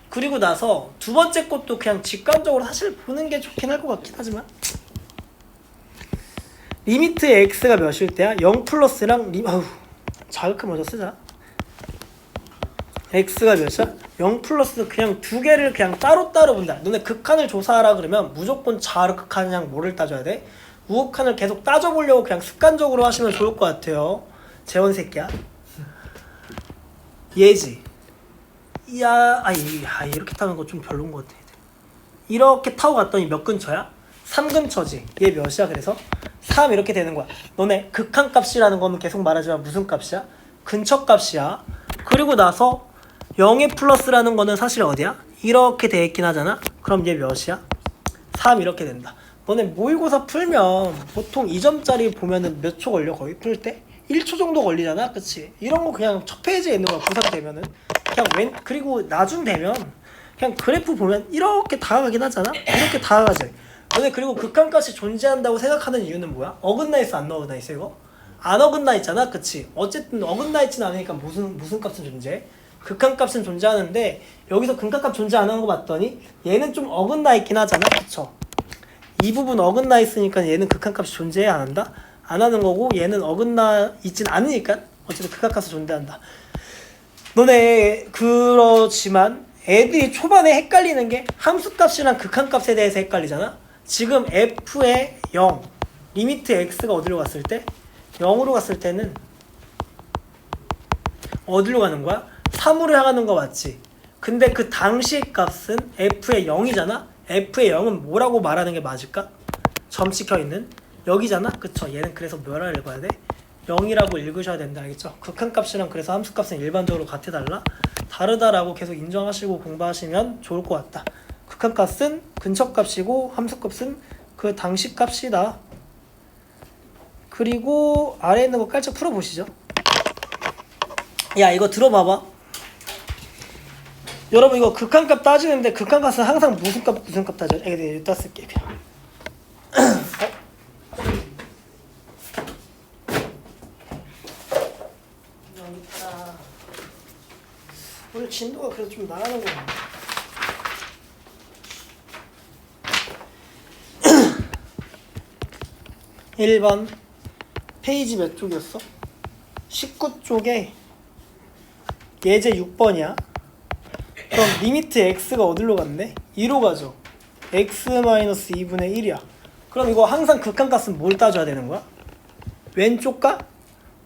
그리고 나서 두 번째 것도 그냥 직관적으로 사실 보는 게 좋긴 할 것 같긴 하지만 리미트 x가 몇일 때야? 0 플러스랑 자극한 먼저 쓰자. x가 몇이야? 0 플러스 그냥 두 개를 그냥 따로따로 본다. 너네 극한을 조사하라 그러면 무조건 자극한이랑 뭐를 따져야 돼? 우극한을 계속 따져보려고 그냥 습관적으로 하시면 좋을 것 같아요. 재원 새끼야. 얘지. 이렇게 타는 거 좀 별로인 것 같아. 이렇게 타고 갔더니 몇 근처야? 3 근처지. 얘 몇이야 그래서? 3 이렇게 되는 거야. 너네 극한값이라는 거는 계속 말하지만 무슨 값이야? 근처값이야. 그리고 나서 0의 플러스라는 거는 사실 어디야? 이렇게 돼 있긴 하잖아. 그럼 얘 몇이야? 3 이렇게 된다. 너네 모의고사 풀면 보통 2점짜리 보면은 몇 초 걸려? 거의 풀 때? 1초 정도 걸리잖아. 그치? 이런 거 그냥 첫 페이지에 있는 거야. 고3 되면은 그냥 그리고 나중 되면 그냥 그래프 보면 이렇게 다가가긴 하잖아. 이렇게 다가가지. 너네 그리고 극한값이 존재한다고 생각하는 이유는 뭐야? 어긋나 있어 안 어긋나 있어 이거? 안 어긋나 있잖아. 그치? 어쨌든 어긋나 있진 않으니까 무슨 값은 존재해? 극한값은 존재하는데 여기서 극한값 존재 안 하는 거 봤더니 얘는 좀 어긋나 있긴 하잖아. 그쵸? 이 부분 어긋나 있으니까 얘는 극한값이 존재해 안 한다? 안 하는 거고 얘는 어긋나 있진 않으니까 어쨌든 극한값이 존재한다. 너네 그렇지만 애들이 초반에 헷갈리는 게 함수값이랑 극한값에 대해서 헷갈리잖아. 지금 f의 0 리미트 x가 어디로 갔을 때? 0으로 갔을 때는 어디로 가는 거야? 3으로 향하는 거 맞지? 근데 그 당시 값은 f의 0이잖아? f의 0은 뭐라고 말하는 게 맞을까? 점 찍혀있는 여기잖아? 그쵸? 얘는 그래서 뭐라 읽어야 돼? 0이라고 읽으셔야 된다. 알겠죠? 극한값이랑 그래서 함수값은 일반적으로 같아달라? 다르다라고 계속 인정하시고 공부하시면 좋을 것 같다. 극한값은 근처값이고 함수값은 그 당시 값이다. 그리고 아래에 있는 거 깔짝 풀어보시죠. 야 이거 들어봐봐. 여러분 이거 극한값 따지는데 극한값은 항상 무슨 값 따져요? 내가 여기다 쓸게 그냥. 여기 있다. 오늘 진도가 그래도 좀 나가는 거야. 1번 페이지 몇 쪽이었어? 19쪽에 예제 6번이야. 그럼 리미트 x가 어디로 갔네? 2로 가죠. x-2분의 1이야. 그럼 이거 항상 극한값은 뭘 따져야 되는 거야? 왼쪽과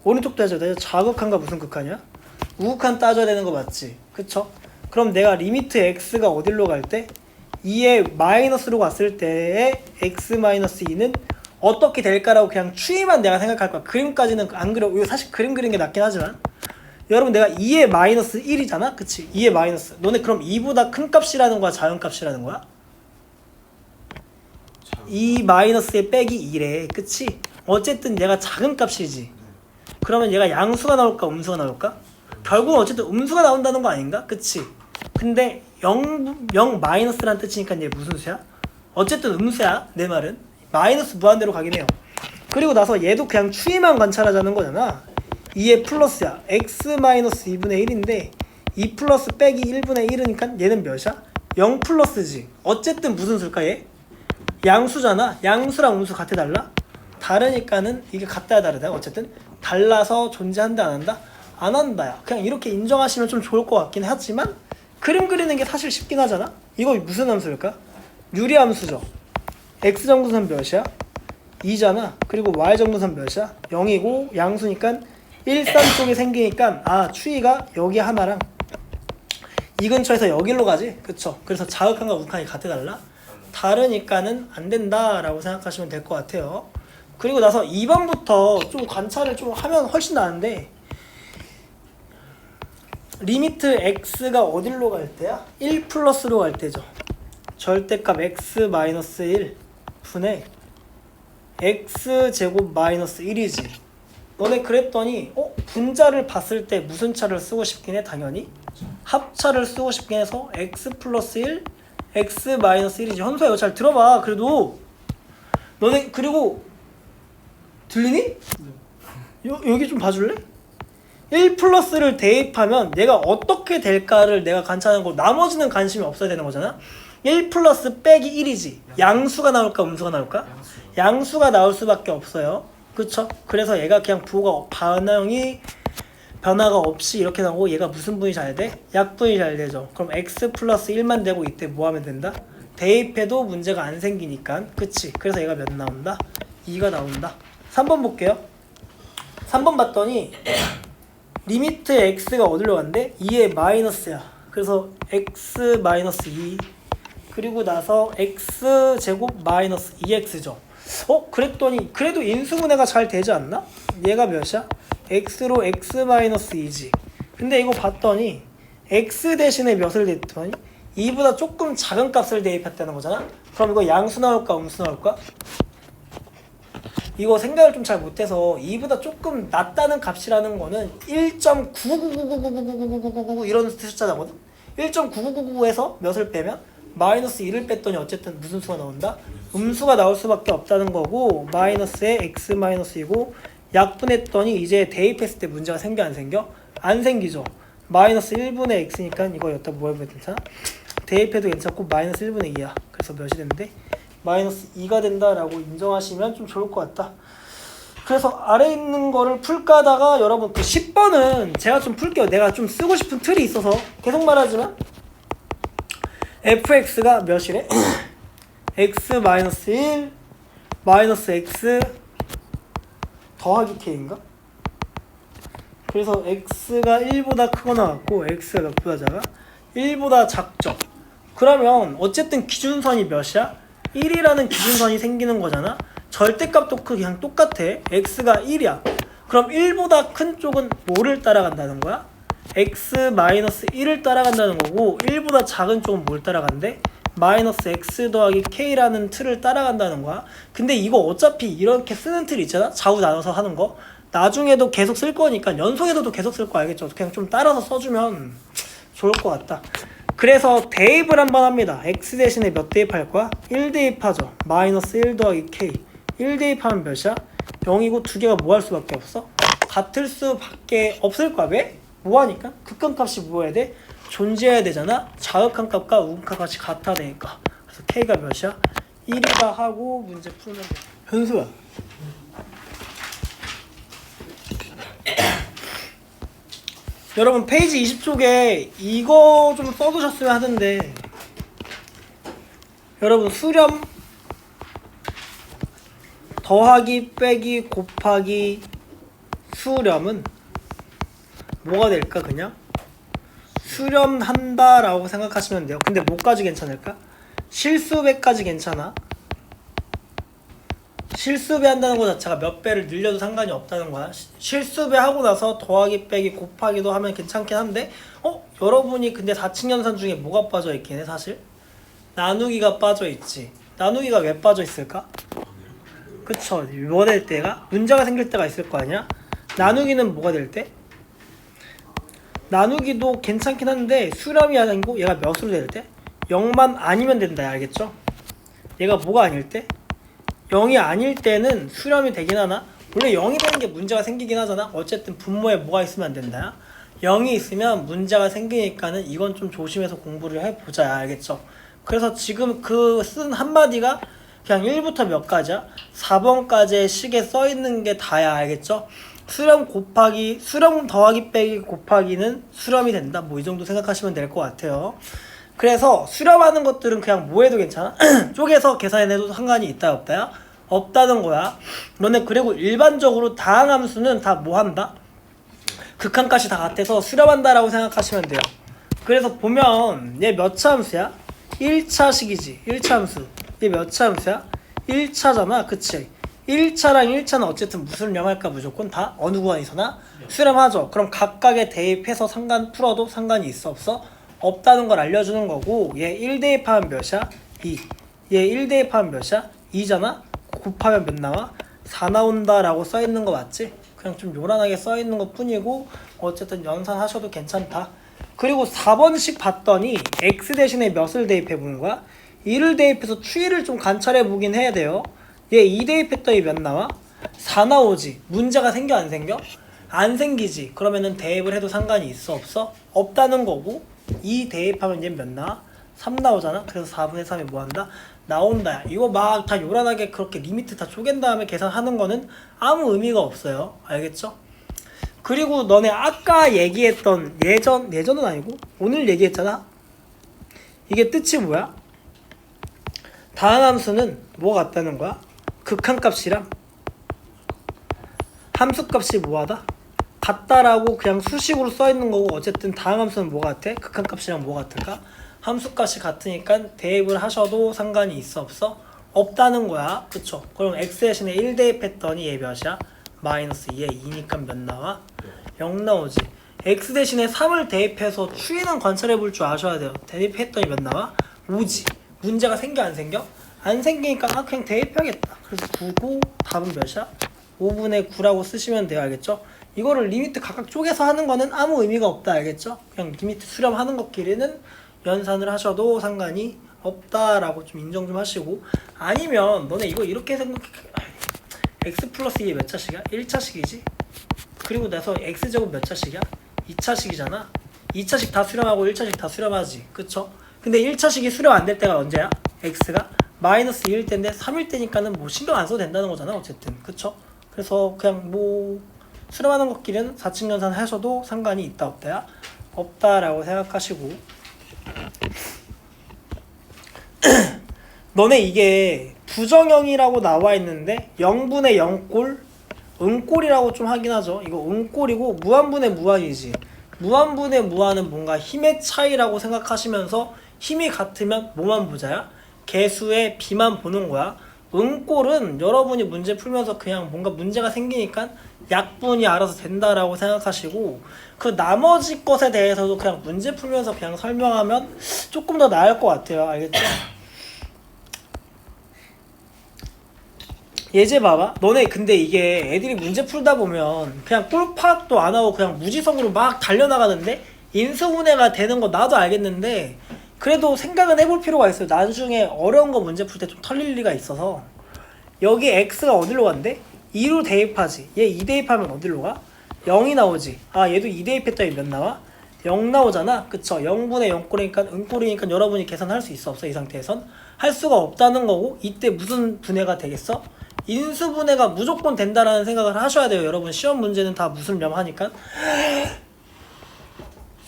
오른쪽 따져야 돼. 좌극한과 무슨 극한이야? 우극한 따져야 되는 거 맞지? 그쵸? 그럼 내가 리미트 x가 어디로 갈 때 2에 마이너스로 갔을 때의 x-2는 어떻게 될까라고 그냥 추이만 내가 생각할 거야. 그림까지는 안 그려. 이거 사실 그림 그리는 게 낫긴 하지만 여러분 내가 2의 마이너스 1이잖아? 그치? 2의 마이너스. 너네 그럼 2보다 큰 값이라는 거야? 작은 값이라는 거야? 2 마이너스에 빼기 2래. 그치? 어쨌든 얘가 작은 값이지. 그러면 얘가 양수가 나올까? 음수가 나올까? 결국은 어쨌든 음수가 나온다는 거 아닌가? 그치? 근데 0 마이너스란 뜻이니까 얘 무슨 수야? 어쨌든 음수야. 내 말은. 마이너스 무한대로 가긴 해요. 그리고 나서 얘도 그냥 추이만 관찰하자는 거잖아. 2의 플러스야. x-2분의 1인데 2 플러스 빼기 1분의 1이니까 얘는 몇이야? 0 플러스지. 어쨌든 무슨 수일까 얘? 양수잖아. 양수랑 음수 같아 달라? 다르니까는 이게 같다 다르다. 어쨌든 달라서 존재한다 안 한다? 안 한다야. 그냥 이렇게 인정하시면 좀 좋을 것 같긴 하지만 그림 그리는 게 사실 쉽긴 하잖아. 이거 무슨 함수일까? 유리함수죠. x정도선 몇이야? 2잖아. 그리고 y정도선 몇이야? 0이고 양수니까 일산 쪽에 생기니까 아 추이가 여기 하나랑 이 근처에서 여기로 가지? 그쵸? 그래서 자극한과 우극한이 같아 달라? 다르니까는 안 된다라고 생각하시면 될 것 같아요. 그리고 나서 2번부터 좀 관찰을 좀 하면 훨씬 나은데 리미트 x가 어디로 갈 때야? 1 플러스로 갈 때죠. 절대값 x-1 분의 x제곱 마이너스 1이지. 너네 그랬더니 분자를 봤을 때 무슨 차를 쓰고 싶긴 해? 당연히 합차를 쓰고 싶긴 해서 x 플러스 1 x 마이너스 1이지. 현수야 이거 잘 들어봐. 그래도 너네 그리고 들리니? 네. 여기 좀 봐줄래? 1 플러스를 대입하면 얘가 어떻게 될까를 내가 관찰하는 거고 나머지는 관심이 없어야 되는 거잖아. 1 플러스 빼기 1이지. 양수가 나올까 음수가 나올까? 양수가 나올 수밖에 없어요. 그쵸? 그래서 얘가 그냥 부호가 반응이 변화가 없이 이렇게 나오고 얘가 무슨 분이 잘 돼? 약분이 잘 되죠. 그럼 x 플러스 1만 되고 이때 뭐 하면 된다? 대입해도 문제가 안 생기니까. 그치? 그래서 얘가 몇 나온다? 2가 나온다. 3번 볼게요. 3번 봤더니 리미트 x가 어디로 간대? 2의 마이너스야. 그래서 x 마이너스 2 그리고 나서 x 제곱 마이너스 2x죠. 그랬더니 그래도 인수분해가 잘 되지 않나? 얘가 몇이야? x로 x 마이너스 2지. 근데 이거 봤더니 x 대신에 몇을 대입했더니 2보다 조금 작은 값을 대입했다는 거잖아. 그럼 이거 양수 나올까 음수 나올까? 이거 생각을 좀 잘 못해서 2보다 조금 낮다는 값이라는 거는 1.999999999 이런 숫자거든. 1.9999에서 몇을 빼면 마이너스 1을 뺐더니 어쨌든 무슨 수가 나온다? 음수가 나올 수밖에 없다는 거고 마이너스에 x 마이너스이고 약분했더니 이제 대입했을 때 문제가 생겨 안 생겨? 안 생기죠. 마이너스 1분의 x니까 이거 여기다 뭐 해도 괜찮아? 대입해도 괜찮고 마이너스 1분의 2야. 그래서 몇이 되는데? 마이너스 2가 된다라고 인정하시면 좀 좋을 것 같다. 그래서 아래 있는 거를 풀까 하다가 여러분 그 10번은 제가 좀 풀게요. 내가 좀 쓰고 싶은 틀이 있어서 계속 말하지만 fx가 몇이래? x 마이너스 1 마이너스 x 더하기 k인가? 그래서 x가 1보다 크거나 같고 x가 몇보다 작아? 1보다 작죠. 그러면 어쨌든 기준선이 몇이야? 1이라는 기준선이 생기는 거잖아. 절대값도 그냥 똑같아. x가 1이야. 그럼 1보다 큰 쪽은 뭐를 따라간다는 거야? x-1을 따라간다는 거고 1보다 작은 쪽은 뭘 따라간대? 마이너스 x 더하기 k라는 틀을 따라간다는 거야. 근데 이거 어차피 이렇게 쓰는 틀 있잖아? 좌우 나눠서 하는 거. 나중에도 계속 쓸 거니까 연속에서도 계속 쓸 거 알겠죠? 그냥 좀 따라서 써주면 좋을 것 같다. 그래서 대입을 한번 합니다. x 대신에 몇 대입할 거야? 1 대입하죠. 마이너스 1 더하기 k. 1 대입하면 몇이야? 0이고 두 개가 뭐 할 수밖에 없어? 같을 수밖에 없을 거야. 왜? 뭐하니까? 극한값이 뭐해야 돼? 존재해야 되잖아. 자극한 값과 우극한 값이 같아야 되니까. 그래서 k가 몇이야? 1이다 하고 문제 풀면 돼. 현수야, 여러분 페이지 20쪽에 이거 좀 써두셨으면 하는데, 여러분 수렴 더하기 빼기 곱하기 수렴은 뭐가 될까? 그냥 수렴한다 라고 생각하시면 돼요. 근데 뭐까지 괜찮을까? 실수배까지 괜찮아. 실수배 한다는 것 자체가 몇 배를 늘려도 상관이 없다는 거야. 실수배 하고 나서 더하기 빼기 곱하기도 하면 괜찮긴 한데, 여러분이 근데 4층 연산 중에 뭐가 빠져있긴 해 사실? 나누기가 빠져있지. 나누기가 왜 빠져있을까? 그쵸. 뭐 될 때가? 문제가 생길 때가 있을 거 아니야? 나누기는 뭐가 될 때? 나누기도 괜찮긴 한데 수렴이 아니고 얘가 몇으로 될 때? 0만 아니면 된다. 알겠죠? 얘가 뭐가 아닐 때? 0이 아닐 때는 수렴이 되긴 하나? 원래 0이 되는 게 문제가 생기긴 하잖아. 어쨌든 분모에 뭐가 있으면 안 된다. 0이 있으면 문제가 생기니까는 이건 좀 조심해서 공부를 해보자. 알겠죠? 그래서 지금 그 쓴 한마디가 그냥 1부터 몇 가지야? 4번까지의 식에 써있는 게 다야. 알겠죠? 수렴 더하기 빼기 곱하기는 수렴이 된다. 뭐 이 정도 생각하시면 될 것 같아요. 그래서 수렴하는 것들은 그냥 뭐 해도 괜찮아? 쪼개서 계산해도 상관이 있다 없다야? 없다는 거야. 너네 그리고 일반적으로 다항함수는 다 뭐 한다? 극한값이 다 같아서 수렴한다라고 생각하시면 돼요. 그래서 보면 얘 몇 차 함수야? 1차식이지. 1차 함수. 얘 몇 차 함수야? 1차잖아. 그치? 1차랑 1차는 어쨌든 무슨 수렴할까? 무조건 다 어느 구간에서나 수렴하죠. 그럼 각각에 대입해서 풀어도 상관이 있어 없어? 없다는 걸 알려주는 거고, 얘 1 대입하면 몇이야? 2. 얘 1 대입하면 몇이야? 2잖아? 곱하면 몇 나와? 4 나온다 라고 써있는 거 맞지? 그냥 좀 요란하게 써있는 것 뿐이고 어쨌든 연산하셔도 괜찮다. 그리고 4번씩 봤더니 x 대신에 몇을 대입해보는 거야? 2를 대입해서 추이를 좀 관찰해보긴 해야 돼요. 얘 2 대입했더니 몇 나와? 4 나오지. 문제가 생겨 안 생겨? 안 생기지. 그러면은 대입을 해도 상관이 있어 없어? 없다는 거고, 2 대입하면 얘 몇 나와? 3 나오잖아. 그래서 4분의 3이 뭐 한다? 나온다. 이거 막 다 요란하게 그렇게 리미트 다 쪼갠 다음에 계산하는 거는 아무 의미가 없어요. 알겠죠? 그리고 너네 아까 얘기했던 예전은 아니고 오늘 얘기했잖아. 이게 뜻이 뭐야? 다항함수는 뭐 같다는 거야? 극한값이랑 함수값이 뭐하다? 같다라고 그냥 수식으로 써있는 거고, 어쨌든 다항함수는 뭐 같아? 극한값이랑 뭐 같을까? 함수값이 같으니까 대입을 하셔도 상관이 있어 없어? 없다는 거야. 그쵸? 그럼 x 대신에 1 대입했더니 얘 몇이야? 마이너스 2에 2니까 몇 나와? 0 나오지. x 대신에 3을 대입해서 추이는 관찰해 볼 줄 아셔야 돼요. 대입했더니 몇 나와? 5지. 문제가 생겨 안 생겨? 안 생기니까 그냥 대입해야겠다. 그래서 9고 답은 몇이야? 5분의 9라고 쓰시면 돼요. 알겠죠? 이거를 리미트 각각 쪼개서 하는 거는 아무 의미가 없다. 알겠죠? 그냥 리미트 수렴하는 것끼리는 연산을 하셔도 상관이 없다라고 좀 인정 좀 하시고, 아니면 너네 이거 이렇게 생각해. x 플러스 2의 몇 차식이야? 1차식이지? 그리고 나서 x제곱 몇 차식이야? 2차식이잖아? 2차식 다 수렴하고 1차식 다 수렴하지. 그쵸? 근데 1차식이 수렴 안 될 때가 언제야? x가 마이너스 2일 때인데 3일 때니까는 뭐 신경 안 써도 된다는 거잖아. 어쨌든. 그쵸? 그래서 그냥 뭐 수렴하는 것끼리는 4층 연산 하셔도 상관이 있다 없다야? 없다라고 생각하시고, 너네 이게 부정형이라고 나와 있는데 0분의 0꼴 음꼴이라고 좀 하긴 하죠. 이거 음꼴이고 무한분의 무한이지. 무한분의 무한은 뭔가 힘의 차이라고 생각하시면서 힘이 같으면 뭐만 보자야? 개수의 비만 보는 거야. 음꼴은 여러분이 문제 풀면서 그냥 뭔가 문제가 생기니까 약분이 알아서 된다라고 생각하시고, 그 나머지 것에 대해서도 그냥 문제 풀면서 그냥 설명하면 조금 더 나을 것 같아요. 알겠죠? 예제 봐봐. 너네 근데 이게 애들이 문제 풀다 보면 그냥 꿀파악도 안 하고 그냥 무지성으로 막 달려나가는데 인수분해가 되는 거 나도 알겠는데, 그래도 생각은 해볼 필요가 있어요. 나중에 어려운 거 문제 풀 때 좀 털릴 리가 있어서. 여기 x가 어디로 간대? 2로 대입하지. 얘 2 대입하면 어디로 가? 0이 나오지. 아, 얘도 2 대입했더니 몇 나와? 0 나오잖아. 그쵸? 0분의 0꼴이니까 음꼴이니까 여러분이 계산할 수 있어 없어? 이 상태에선 할 수가 없다는 거고, 이때 무슨 분해가 되겠어? 인수분해가 무조건 된다라는 생각을 하셔야 돼요. 여러분 시험 문제는 다 무슨 렴 하니까.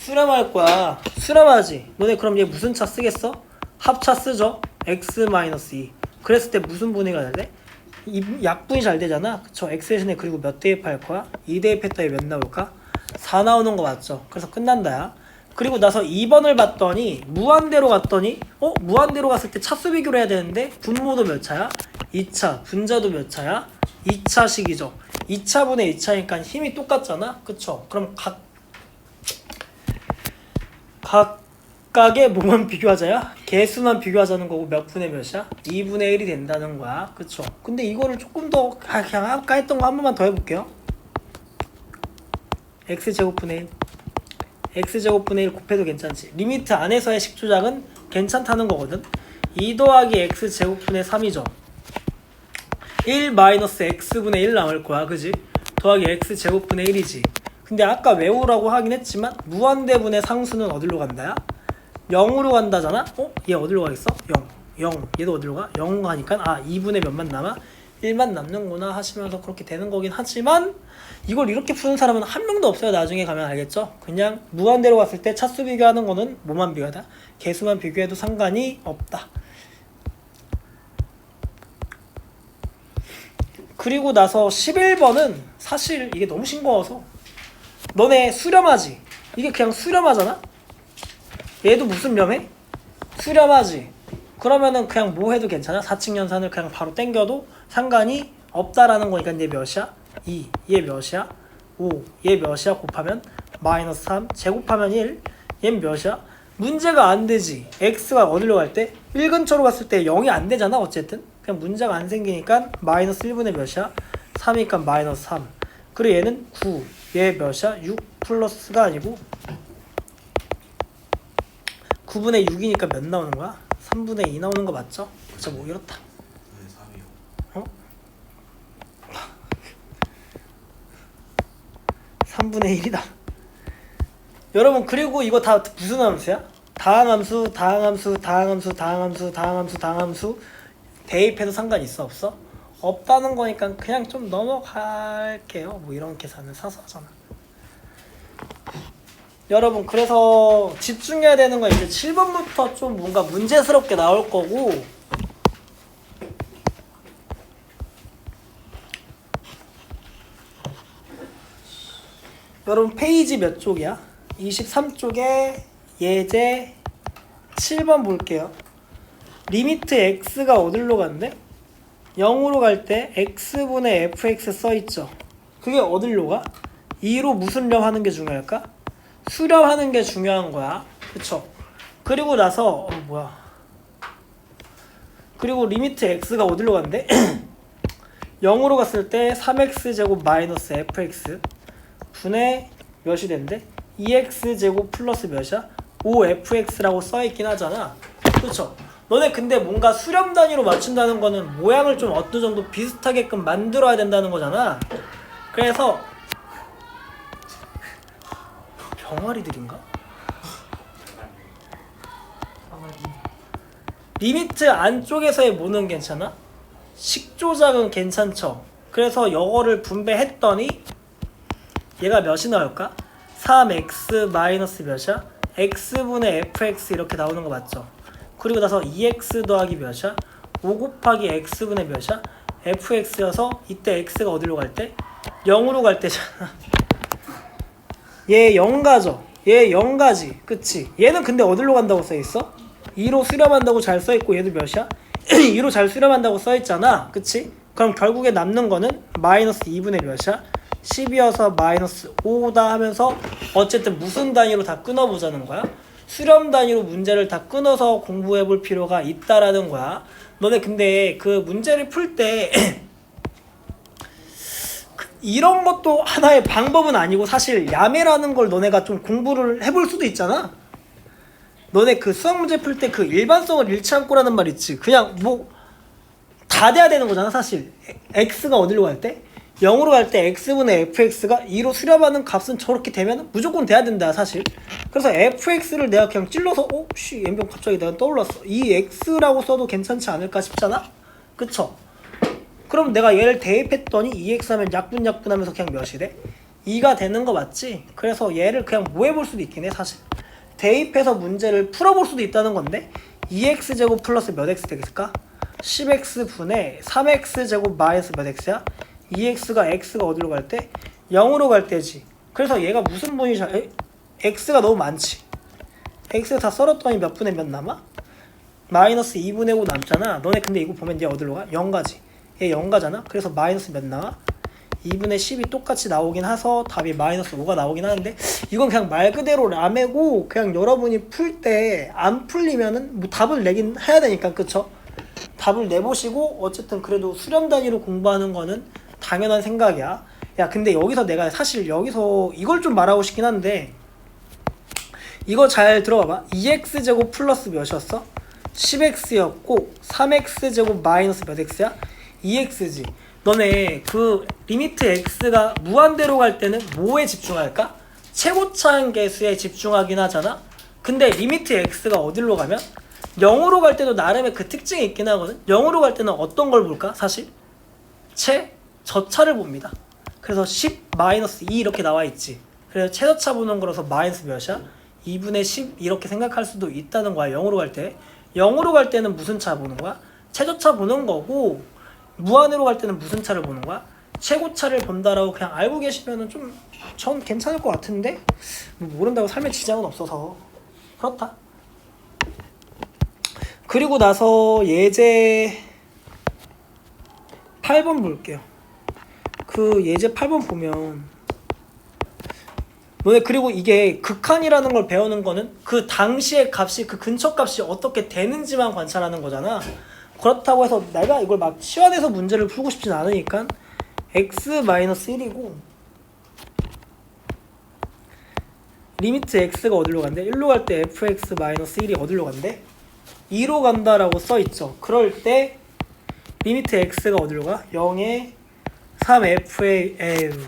수렴할 거야. 수렴하지. 너네 그럼 얘 무슨 차 쓰겠어? 합차 쓰죠. x-2. 그랬을 때 무슨 분해가 잘 돼? 이 약분이 잘 되잖아. 그쵸? x 대신에 그리고 몇 대입할 거야? 2 대입했더니 몇 나올까? 4 나오는 거 맞죠? 그래서 끝난다야. 그리고 나서 2번을 봤더니 무한대로 갔더니 무한대로 갔을 때 차수 비교를 해야 되는데 분모도 몇 차야? 2차. 분자도 몇 차야? 2차식이죠. 2차분의 2차니까 힘이 똑같잖아. 그쵸? 그럼 각각의 뭐만 비교하자야? 개수만 비교하자는 거고 몇 분의 몇이야? 2분의 1이 된다는 거야. 그쵸? 근데 이거를 조금 더 그냥 아까 했던 거 한 번만 더 해볼게요. x제곱분의 1 x제곱분의 1 곱해도 괜찮지. 리미트 안에서의 식조작은 괜찮다는 거거든. 2 더하기 x제곱분의 3이죠. 1 마이너스 x분의 1 나올 거야. 그지? 더하기 x제곱분의 1이지. 근데 아까 외우라고 하긴 했지만 무한대분의 상수는 어디로 간다야? 0으로 간다잖아? 얘 어디로 가겠어? 0. 얘도 어디로 가? 0 가니까 2분의 몇만 남아? 1만 남는구나 하시면서 그렇게 되는 거긴 하지만 이걸 이렇게 푸는 사람은 한 명도 없어요. 나중에 가면 알겠죠? 그냥 무한대로 갔을 때 차수 비교하는 거는 뭐만 비교하다? 개수만 비교해도 상관이 없다. 그리고 나서 11번은 사실 이게 너무 싱거워서 너네 수렴하지? 이게 그냥 수렴하잖아? 얘도 무슨 렴해? 수렴하지? 그러면은 그냥 뭐 해도 괜찮아? 4층 연산을 그냥 바로 땡겨도 상관이 없다라는 거니까 얘 몇이야? 2. 얘 몇이야? 5. 얘 몇이야? 곱하면 마이너스 3. 제곱하면 1. 얘는 몇이야? 문제가 안 되지. x가 어디로 갈 때? 1 근처로 갔을 때 0이 안 되잖아. 어쨌든 그냥 문제가 안 생기니까 마이너스 1분의 몇이야? 3이니까 마이너스 3. 그리고 얘는 9. 얘 몇이야? 6 플러스가 아니고 9분의 6이니까 몇 나오는 거야? 3분의 2 나오는 거 맞죠? 그쵸? 뭐 이렇다. 네, 3이요. 3분의 1이다. 여러분 그리고 이거 다 무슨 함수야? 다항함수 대입해도 상관 있어 없어? 없다는 거니까 그냥 좀 넘어갈게요. 뭐 이런 계산은 사소하잖아. 여러분 그래서 집중해야 되는 건 이제 7번부터 좀 뭔가 문제스럽게 나올 거고 여러분 페이지 몇 쪽이야? 23쪽에 예제 7번 볼게요. 리미트 x가 어디로 간대? 0으로 갈 때 x분의 fx 써있죠. 그게 어디로 가? 2로 무슨 렴 하는 게 중요할까? 수렴하는 게 중요한 거야. 그쵸? 그리고 나서 그리고 리미트 x가 어디로 간대? 0으로 갔을 때 3x제곱 마이너스 fx 분의 몇이 된대? 2x제곱 플러스 몇이야? 5fx라고 써있긴 하잖아. 그쵸? 너네 근데 뭔가 수렴 단위로 맞춘다는 거는 모양을 좀 어느 정도 비슷하게끔 만들어야 된다는 거잖아. 그래서 병아리들인가? 리미트 안쪽에서의 뭐는 괜찮아? 식조작은 괜찮죠? 그래서 이거를 분배했더니 얘가 몇이 나올까? 3x 마이너스 몇이야? x분의 fx 이렇게 나오는 거 맞죠? 그리고 나서 2x 더하기 몇이야? 5 곱하기 x분의 몇이야? fx여서 이때 x가 어디로 갈 때? 0으로 갈 때잖아. 얘 0가죠? 얘 0가지. 그치? 얘는 근데 어디로 간다고 써있어? 2로 수렴한다고 잘 써있고 얘도 몇이야? 2로 잘 수렴한다고 써있잖아. 그치? 그럼 결국에 남는 거는 마이너스 2분의 몇이야? 10이어서 마이너스 5다 하면서 어쨌든 무슨 단위로 다 끊어보자는 거야? 수렴 단위로 문제를 다 끊어서 공부해 볼 필요가 있다라는 거야. 너네 근데 그 문제를 풀 때 이런 것도 하나의 방법은 아니고 사실 야매라는 걸 너네가 좀 공부를 해볼 수도 있잖아. 너네 그 수학 문제 풀 때 그 일반성을 잃지 않고라는 말 있지. 그냥 뭐 다 돼야 되는 거잖아 사실. x가 어디로 갈 때? 0으로 갈 때 x분의 fx가 2로 수렴하는 값은 저렇게 되면 무조건 돼야 된다 사실. 그래서 fx를 내가 그냥 찔러서 연병 갑자기 내가 떠올랐어. 이 x라고 써도 괜찮지 않을까 싶잖아? 그쵸? 그럼 내가 얘를 대입했더니 2x 하면 약분하면서 그냥 몇이 돼? 2가 되는 거 맞지? 그래서 얘를 그냥 뭐 해볼 수도 있긴 해 사실. 대입해서 문제를 풀어볼 수도 있다는 건데 2x제곱 플러스 몇 x 되겠을까? 10x 분의 3x제곱 마이너스 몇 x야? 2x가 x가 어디로 갈 때? 0으로 갈 때지. 그래서 얘가 무슨 분이 x가 너무 많지. x 다 썰었더니 몇 분의 몇 남아? 마이너스 2분의 5 남잖아. 너네 근데 이거 보면 얘 어디로 가? 0가지. 얘 0가잖아. 그래서 마이너스 몇 나와? 2분의 10이 똑같이 나오긴 해서 답이 마이너스 5가 나오긴 하는데 이건 그냥 말 그대로 라메고 그냥 여러분이 풀 때 안 풀리면은 뭐 답을 내긴 해야 되니까 그쵸? 답을 내보시고 어쨌든 그래도 수렴 단위로 공부하는 거는 당연한 생각이야. 야 근데 여기서 내가 사실 여기서 이걸 좀 말하고 싶긴 한데 이거 잘 들어봐봐. 2x제곱 플러스 몇이었어? 10x였고 3x제곱 마이너스 몇 x야? 2x지. 너네 그 리미트 x가 무한대로 갈 때는 뭐에 집중할까? 최고차항 계수에 집중하긴 하잖아. 근데 리미트 x가 어디로 가면 0으로 갈 때도 나름의 그 특징이 있긴 하거든. 0으로 갈 때는 어떤 걸 볼까? 사실 최저차를 봅니다. 그래서 10 마이너스 2 이렇게 나와 있지. 그래서 최저차 보는 거라서 마이너스 몇이야? 2분의 10 이렇게 생각할 수도 있다는 거야. 0으로 갈 때. 0으로 갈 때는 무슨 차 보는 거야? 최저차 보는 거고 무한으로 갈 때는 무슨 차를 보는 거야? 최고차를 본다라고 그냥 알고 계시면은 좀 전 괜찮을 것 같은데 뭐 모른다고 삶에 지장은 없어서 그렇다. 그리고 나서 예제 8번 볼게요. 그 예제 8번 보면 너네 그리고 이게 극한이라는 걸 배우는 거는 그 당시의 값이 그 근처 값이 어떻게 되는지만 관찰하는 거잖아. 그렇다고 해서 내가 이걸 막 치환해서 문제를 풀고 싶진 않으니까 x-1이고 리미트 x가 어디로 간대? 1로 갈 때 fx-1이 어디로 간대? 2로 간다라고 써있죠. 그럴 때 리미트 x가 어디로 가? 0에 3f의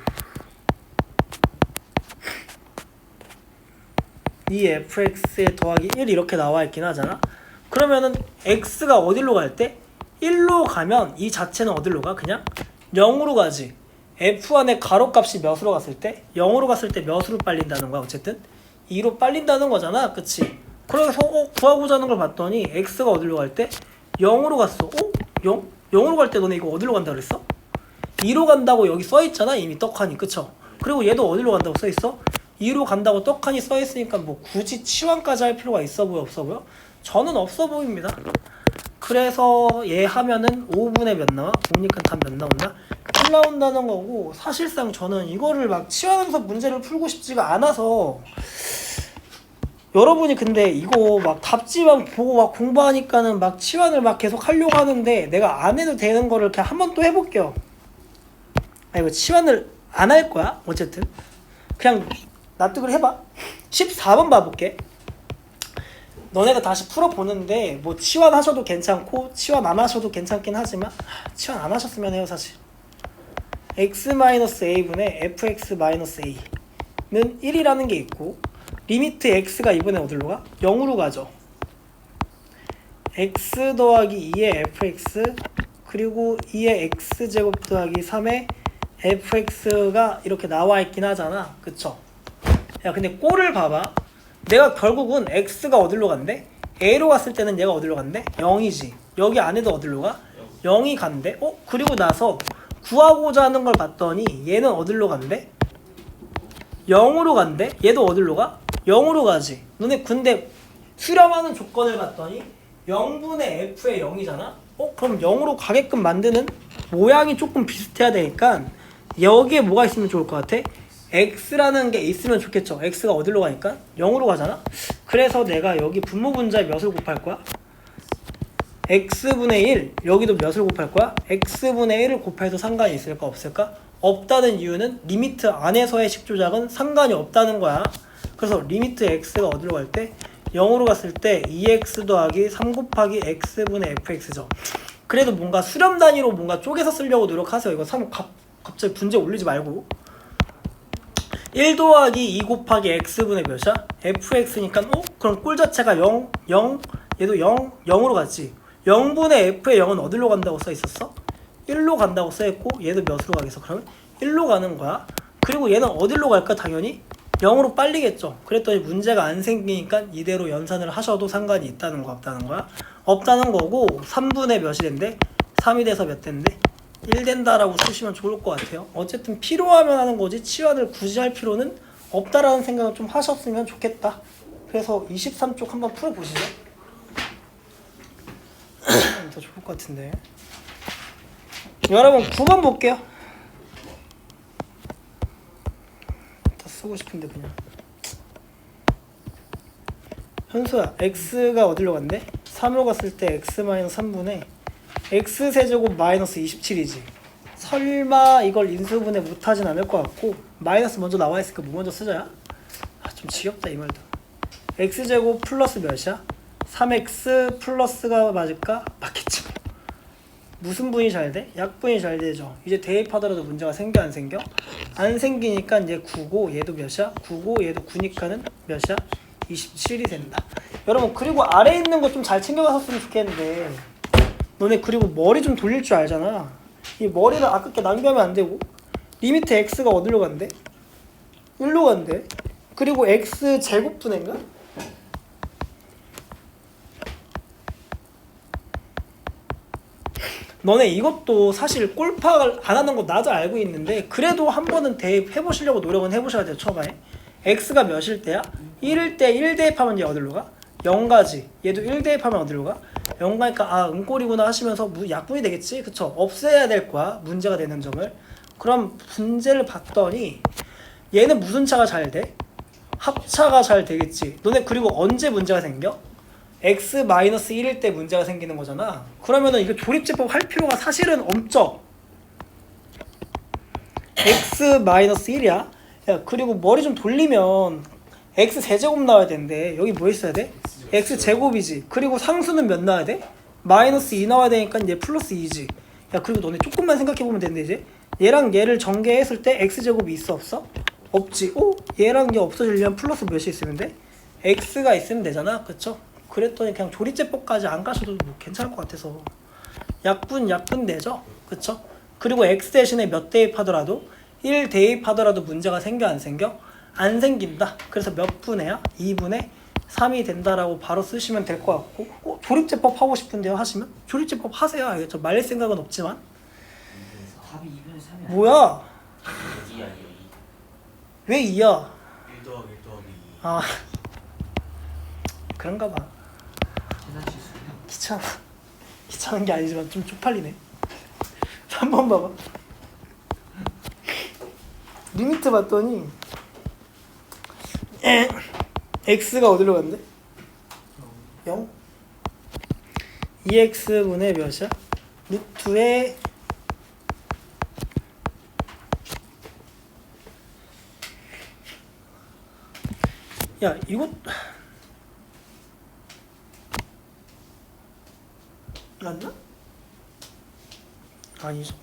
2fx에 더하기 1 이렇게 나와 있긴 하잖아. 그러면은 x가 어디로 갈 때? 1로 가면 이 자체는 어디로 가? 그냥 0으로 가지. f 안에 가로값이 몇으로 갔을 때? 0으로 갔을 때 몇으로 빨린다는 거야. 어쨌든 2로 빨린다는 거잖아. 그치? 그래서 구하고자 하는 걸 봤더니 x가 어디로 갈 때? 0으로 갔어. 0? 0으로 갈 때 너네 이거 어디로 간다 그랬어? 2로 간다고 여기 써있잖아. 이미 떡하니. 그쵸? 그리고 얘도 어디로 간다고 써있어? 2로 간다고 떡하니 써있으니까 뭐 굳이 치환까지 할 필요가 있어 보여 없어 보여? 저는 없어 보입니다. 그래서 얘 하면은 5분의 몇 나와? 공립한 답 몇 나온다? 1 나온다는 거고 사실상 저는 이거를 막 치환하면서 문제를 풀고 싶지가 않아서 여러분이 근데 이거 막 답지만 보고 막 공부하니까는 막 치환을 막 계속 하려고 하는데 내가 안 해도 되는 거를 그냥 한번 또 해볼게요. 아 이거 치환을 안 할 거야 어쨌든 그냥 납득을 해봐. 14번 봐볼게. 너네가 다시 풀어보는데 뭐 치환하셔도 괜찮고 치환 안 하셔도 괜찮긴 하지만 치환 안 하셨으면 해요 사실. x-a분의 fx-a는 1이라는 게 있고 리미트 x가 이번에 어디로 가? 0으로 가죠. x 더하기 2의 fx 그리고 2의 x제곱 더하기 3의 fx가 이렇게 나와 있긴 하잖아. 그쵸? 야 근데 꼴을 봐봐. 내가 결국은 x가 어디로 간대? a로 갔을 때는 얘가 어디로 간대? 0이지. 여기 안에도 어디로 가? 0이 간대. 그리고 나서 구하고자 하는 걸 봤더니 얘는 어디로 간대? 0으로 간대. 얘도 어디로 가? 0으로 가지. 너네 근데 수렴하는 조건을 봤더니 0분의 f의 0이잖아? 그럼 0으로 가게끔 만드는 모양이 조금 비슷해야 되니까 여기에 뭐가 있으면 좋을 것 같아? x라는 게 있으면 좋겠죠. x가 어디로 가니까? 0으로 가잖아? 그래서 내가 여기 분모분자에 몇을 곱할 거야? x분의 1 여기도 몇을 곱할 거야? x분의 1을 곱해도 상관이 있을까 없을까? 없다는 이유는 리미트 안에서의 식조작은 상관이 없다는 거야. 그래서 리미트 x가 어디로 갈 때? 0으로 갔을 때 2x 더하기 3 곱하기 x분의 fx죠. 그래도 뭔가 수렴 단위로 뭔가 쪼개서 쓰려고 노력하세요. 이거 갑자기 분재 올리지 말고 1 더하기 2 곱하기 x분의 몇이야? fx니까 그럼 꼴 자체가 0, 0 얘도 0, 0으로 갔지. 0분의 f의 0은 어디로 간다고 써있었어? 1로 간다고 써있고 얘도 몇으로 가겠어? 그러면 1로 가는 거야. 그리고 얘는 어디로 갈까? 당연히 0으로 빨리겠죠. 그랬더니 문제가 안 생기니까 이대로 연산을 하셔도 상관이 있다는 거 없다는 거야? 없다는 거고 3분의 몇이 된대? 3이 돼서 몇 된대? 1 된다라고 쓰시면 좋을 것 같아요. 어쨌든 필요하면 하는 거지 치환을 굳이 할 필요는 없다라는 생각을 좀 하셨으면 좋겠다. 그래서 23쪽 한번 풀어보시죠. 더 좋을 것 같은데. 여러분 9번 볼게요. 다 쓰고 싶은데 그냥. 현수야, x가 어디로 간대? 3으로 갔을 때 x-3분의 x세제곱 마이너스 27이지. 설마 이걸 인수분해 못하진 않을 것 같고 마이너스 먼저 나와있으니까 뭐 먼저 쓰자야? 좀 지겹다 이 말도. x제곱 플러스 몇이야? 3x 플러스가 맞을까? 맞겠지. 무슨 분이 잘 돼? 약분이 잘 되죠. 이제 대입하더라도 문제가 생겨 안 생겨? 안 생기니까 이제 9고 얘도 몇이야? 9고 얘도 9니까는 몇이야? 27이 된다. 여러분 그리고 아래에 있는 거 좀 잘 챙겨갔었으면 좋겠는데 너네 그리고 머리 좀 돌릴 줄 알잖아. 이 머리를 아깝게 낭비하면 안 되고 리미트 x가 어디로 간대? 1로 간대. 그리고 x 제곱분인가? 너네 이것도 사실 꼴파를 안 하는 거 나도 알고 있는데 그래도 한 번은 대입해보시려고 노력은 해보셔야 돼요. 초반에 x가 몇일 때야? 1일 때 1 대입하면 얘 어디로 가? 0가지. 얘도 1 대입하면 어디로 가? 0가니까 아 은꼴이구나 하시면서 약분이 되겠지? 그쵸? 없애야 될 거야. 문제가 되는 점을. 그럼 문제를 봤더니 얘는 무슨 차가 잘 돼? 합차가 잘 되겠지. 너네 그리고 언제 문제가 생겨? x-1일 때 문제가 생기는 거잖아. 그러면은 이거 조립제법 할 필요가 사실은 없죠. x-1이야. 야, 그리고 머리 좀 돌리면 x세제곱 나와야 되는데 여기 뭐 있어야 돼? x제곱이지. 그리고 상수는 몇 나와야 돼? 마이너스 2 나와야 되니까 얘 플러스 2지. 야 그리고 너네 조금만 생각해보면 되는데 이제 얘랑 얘를 전개했을 때 x제곱이 있어 없어? 없지. 오? 얘랑 얘 없어지려면 플러스 몇이 있으면 돼? x가 있으면 되잖아. 그쵸? 그랬더니 그냥 조립제법까지 안 가셔도 뭐 괜찮을 것 같아서 약분 되죠? 그쵸? 그리고 x 대신에 몇 대입하더라도 1 대입하더라도 문제가 생겨 안 생겨? 안 생긴다. 그래서 몇 분의야? 2분의 3이 된다라고 바로 쓰시면 될 것 같고 조립제법 하고 싶은데요 하시면? 조립제법 하세요. 알겠죠? 말릴 생각은 없지만 답이 2분의 3이 뭐야? 2야 2. 왜 2야? 1 더하기 1 더하기 2. 아 그런가 봐. 계산 실수야. 귀찮은 게 아니지만 좀 쪽팔리네. 3번 봐봐. 리미트 봤더니 x가 어디로 간대? 0? 2x분의 몇이야? 루트에 야 이거 맞나? 아니죠.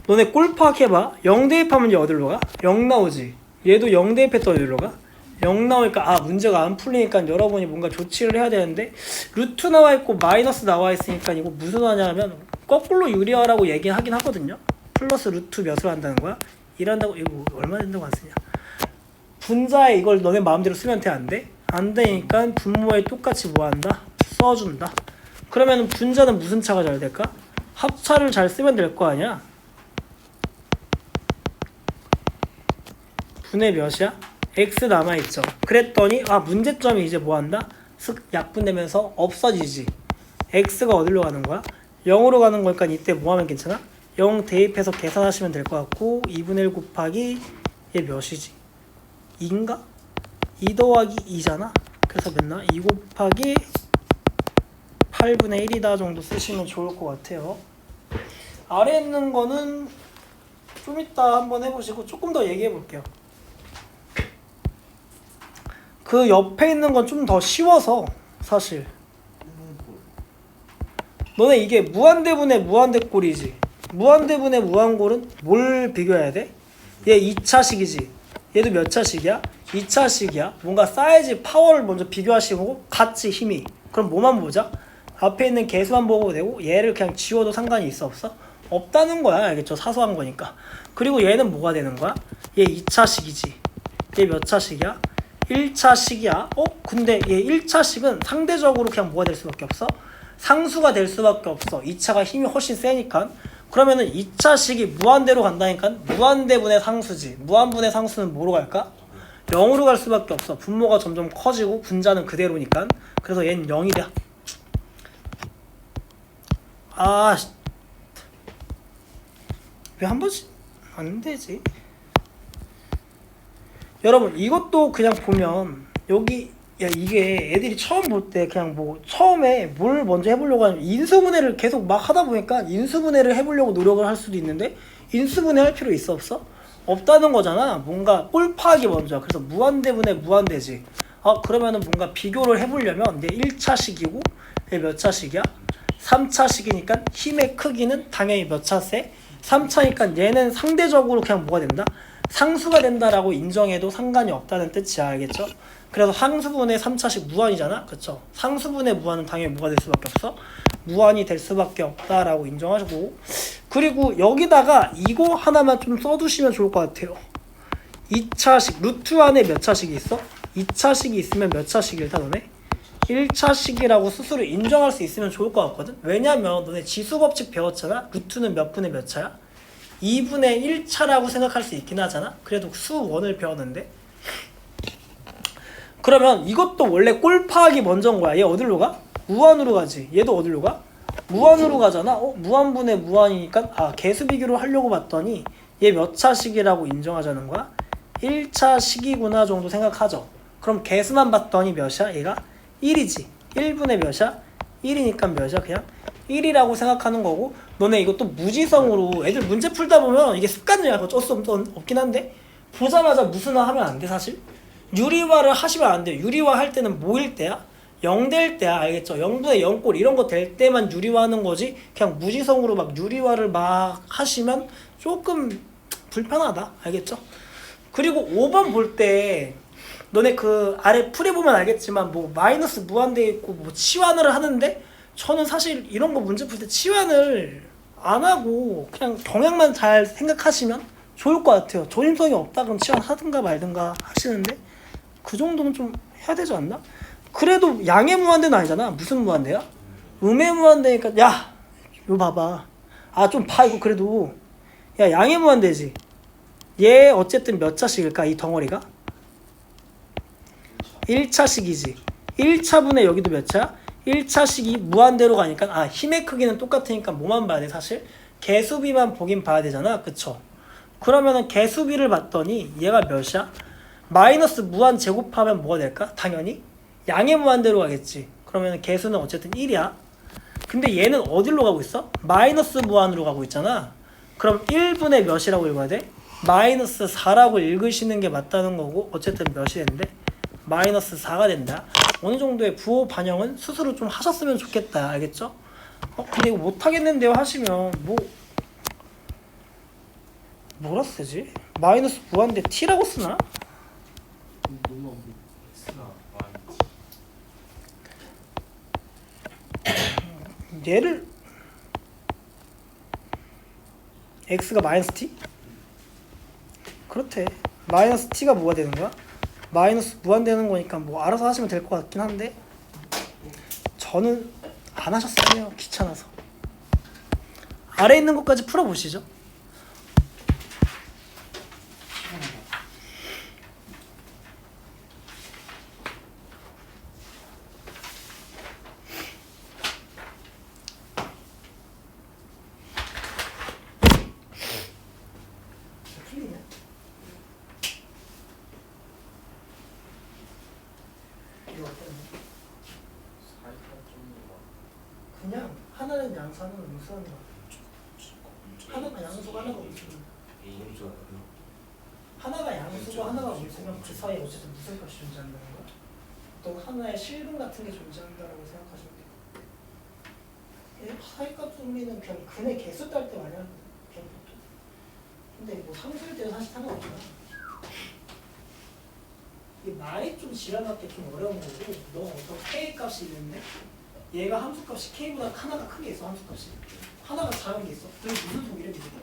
너네 꼴파악 해봐. 0 대입하면 얘 어디로 가? 0 나오지. 얘도 0 대입했더니 어디로 가? 0 나오니까 아 문제가 안 풀리니까 여러분이 뭔가 조치를 해야 되는데 루트 나와 있고 마이너스 나와 있으니까 이거 무슨 하냐면 거꾸로 유리하라고 얘기하긴 하거든요. 플러스 루트 몇을 한다는 거야? 이란다고 이거 얼마 된다고 안 쓰냐? 분자에 이걸 너네 마음대로 쓰면 돼? 안 돼? 안 되니까 분모에 똑같이 뭐 한다? 써준다. 그러면 분자는 무슨 차가 잘 될까? 합차를 잘 쓰면 될 거 아니야? 분의 몇이야? x 남아있죠. 그랬더니 아 문제점이 이제 뭐 한다? 슥 약분되면서 없어지지. x가 어디로 가는 거야? 0으로 가는 거니까 이때 뭐 하면 괜찮아? 0 대입해서 계산하시면 될 것 같고 2분의 1 곱하기 얘 몇이지? 2인가? 2 더하기 2잖아? 그래서 맨날 2 곱하기 8분의 1이다 정도 쓰시면 좋을 것 같아요. 아래에 있는 거는 좀 이따 한번 해보시고 조금 더 얘기해 볼게요. 그 옆에 있는 건 좀 더 쉬워서 사실 너네 이게 무한대분의 무한대꼴이지. 무한대분의 무한골은 뭘 비교해야 돼? 얘 2차식이지. 얘도 몇 차식이야? 2차식이야. 뭔가 사이즈 파워를 먼저 비교하시고 같이 힘이. 그럼 뭐만 보자? 앞에 있는 개수만 보고 되고 얘를 그냥 지워도 상관이 있어 없어? 없다는 거야. 알겠죠? 사소한 거니까. 그리고 얘는 뭐가 되는 거야? 얘 2차식이지. 얘 몇 차식이야? 1차식이야. 근데 얘 1차식은 상대적으로 그냥 뭐가 될 수밖에 없어? 상수가 될 수밖에 없어. 2차가 힘이 훨씬 세니까. 그러면은 2차식이 무한대로 간다니까 무한대분의 상수지. 무한분의 상수는 뭐로 갈까? 0으로 갈 수밖에 없어. 분모가 점점 커지고 분자는 그대로니까. 그래서 얘는 0이 돼. 왜 한 번씩 안 되지? 여러분 이것도 그냥 보면 여기 이게 애들이 처음 볼 때 그냥 뭐 처음에 뭘 먼저 해보려고 하면 인수분해를 계속 막 하다 보니까 인수분해를 해보려고 노력을 할 수도 있는데 인수분해 할 필요 있어 없어? 없다는 거잖아. 뭔가 꼴파하기 먼저. 그래서 무한대분해 무한대지. 그러면은 뭔가 비교를 해보려면 이제 1차식이고 얘 몇 차식이야? 3차식이니까 힘의 크기는 당연히 몇 차세? 3차니까 얘는 상대적으로 그냥 뭐가 된다? 상수가 된다라고 인정해도 상관이 없다는 뜻이야. 알겠죠? 그래서 상수분의 3차식 무한이잖아. 그쵸? 상수분의 무한은 당연히 뭐가 될 수밖에 없어? 무한이 될 수밖에 없다라고 인정하시고, 그리고 여기다가 이거 하나만 좀 써두시면 좋을 것 같아요. 2차식 루트 안에 몇 차식이 있어? 2차식이 있으면 몇 차식이 일단 너네? 1차식이라고 스스로 인정할 수 있으면 좋을 것 같거든? 왜냐면 너네 지수법칙 배웠잖아? 루트는 몇 분의 몇 차야? 2분의 1차라고 생각할 수 있긴 하잖아? 그래도 수원을 배웠는데? 그러면 이것도 원래 꼴파하기 먼저인 거야. 얘 어디로 가? 무한으로 가지. 얘도 어디로 가? 무한으로 가잖아? 무한분의 무한이니까 개수 비교를 하려고 봤더니 얘 몇 차식이라고 인정하자는 거야? 1차식이구나 정도 생각하죠. 그럼 개수만 봤더니 몇이야? 얘가 1이지. 1분의 몇이야? 1이니까 몇이야? 그냥 1이라고 생각하는 거고, 너네 이것도 무지성으로 애들 문제 풀다 보면 이게 습관이야. 어쩔 수 없긴 한데 보자마자 무슨화 하면 안 돼. 사실 유리화를 하시면 안 돼. 유리화 할 때는 뭐일 때야? 0 될 때야. 알겠죠? 0분의 0꼴 이런 거 될 때만 유리화하는 거지, 그냥 무지성으로 막 유리화를 막 하시면 조금 불편하다. 알겠죠? 그리고 5번 볼 때 너네 그 아래 풀이 보면 알겠지만 뭐 마이너스 무한대 있고 뭐 치환을 하는데, 저는 사실 이런 거 문제 풀 때 치환을 안 하고 그냥 경향만 잘 생각하시면 좋을 것 같아요. 조심성이 없다 그럼 치환 하든가 말든가 하시는데 그 정도는 좀 해야 되지 않나? 그래도 양의 무한대는 아니잖아. 무슨 무한대야? 음의 무한대니까. 야 이거 봐봐. 좀 봐 이거. 그래도 양의 무한대지. 얘 어쨌든 몇 차식일까 이 덩어리가? 1차식이지. 1차분의 여기도 몇 차? 1차식이 무한대로 가니까 힘의 크기는 똑같으니까 뭐만 봐야 돼 사실? 개수비만 보긴 봐야 되잖아. 그쵸? 그러면은 개수비를 봤더니 얘가 몇이야? 마이너스 무한 제곱하면 뭐가 될까? 당연히 양의 무한대로 가겠지. 그러면 개수는 어쨌든 1이야. 근데 얘는 어디로 가고 있어? 마이너스 무한으로 가고 있잖아. 그럼 1분의 몇이라고 읽어야 돼? 마이너스 4라고 읽으시는 게 맞다는 거고, 어쨌든 몇이 된대? 마이너스 4가 된다. 어느 정도의 부호 반영은 스스로 좀 하셨으면 좋겠다. 알겠죠? 근데 이거 못하겠는데요 하시면 뭐라 쓰지? 마이너스 무한대 t라고 쓰나? 너무 X가 많지. 얘를 x가 마이너스 t? 그렇대. 마이너스 t가 뭐가 되는 거야? 마이너스 무한되는 거니까 뭐 알아서 하시면 될 것 같긴 한데 저는 안 하셨어요. 귀찮아서. 아래 있는 것까지 풀어보시죠. 그냥 하나는 양수 하나는 음수하는 거야. 하나가 양수고 하나가 음수고. 하나가 양수고 하나가 음수면 그 사이에 어쨌든 무슨 값이 존재한다는 거야. 또 하나의 실근 같은 게 존재한다고 생각하시면 돼요. 사이값 정리는 그냥 근의 개수 딸 때 많이 하는 거야. 근데 뭐 상수일 때는 사실 상관없잖아. 이게 말이 좀 지랄맞게 좀 어려운 거고, 너 어떤 K 값이 있는데 얘가 함수값이 k보다 하나가 크게 있어. 함수값이 하나가 작은 게 있어. 그게 무슨 통이래? 무슨 통?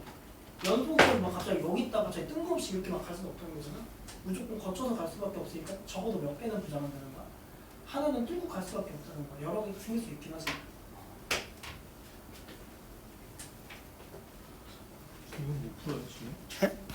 연통으로 막 갑자기 여기 있다가 갑자기 뜬금없이 이렇게 막 갈 수는 없다는 거잖아. 무조건 거쳐서 갈 수밖에 없으니까 적어도 몇 배는 부담한다는 거야. 하나는 뚫고 갈 수밖에 없다는 거야. 여러 개가 생길 수 있긴 하지. 이건 못 풀어요 지금?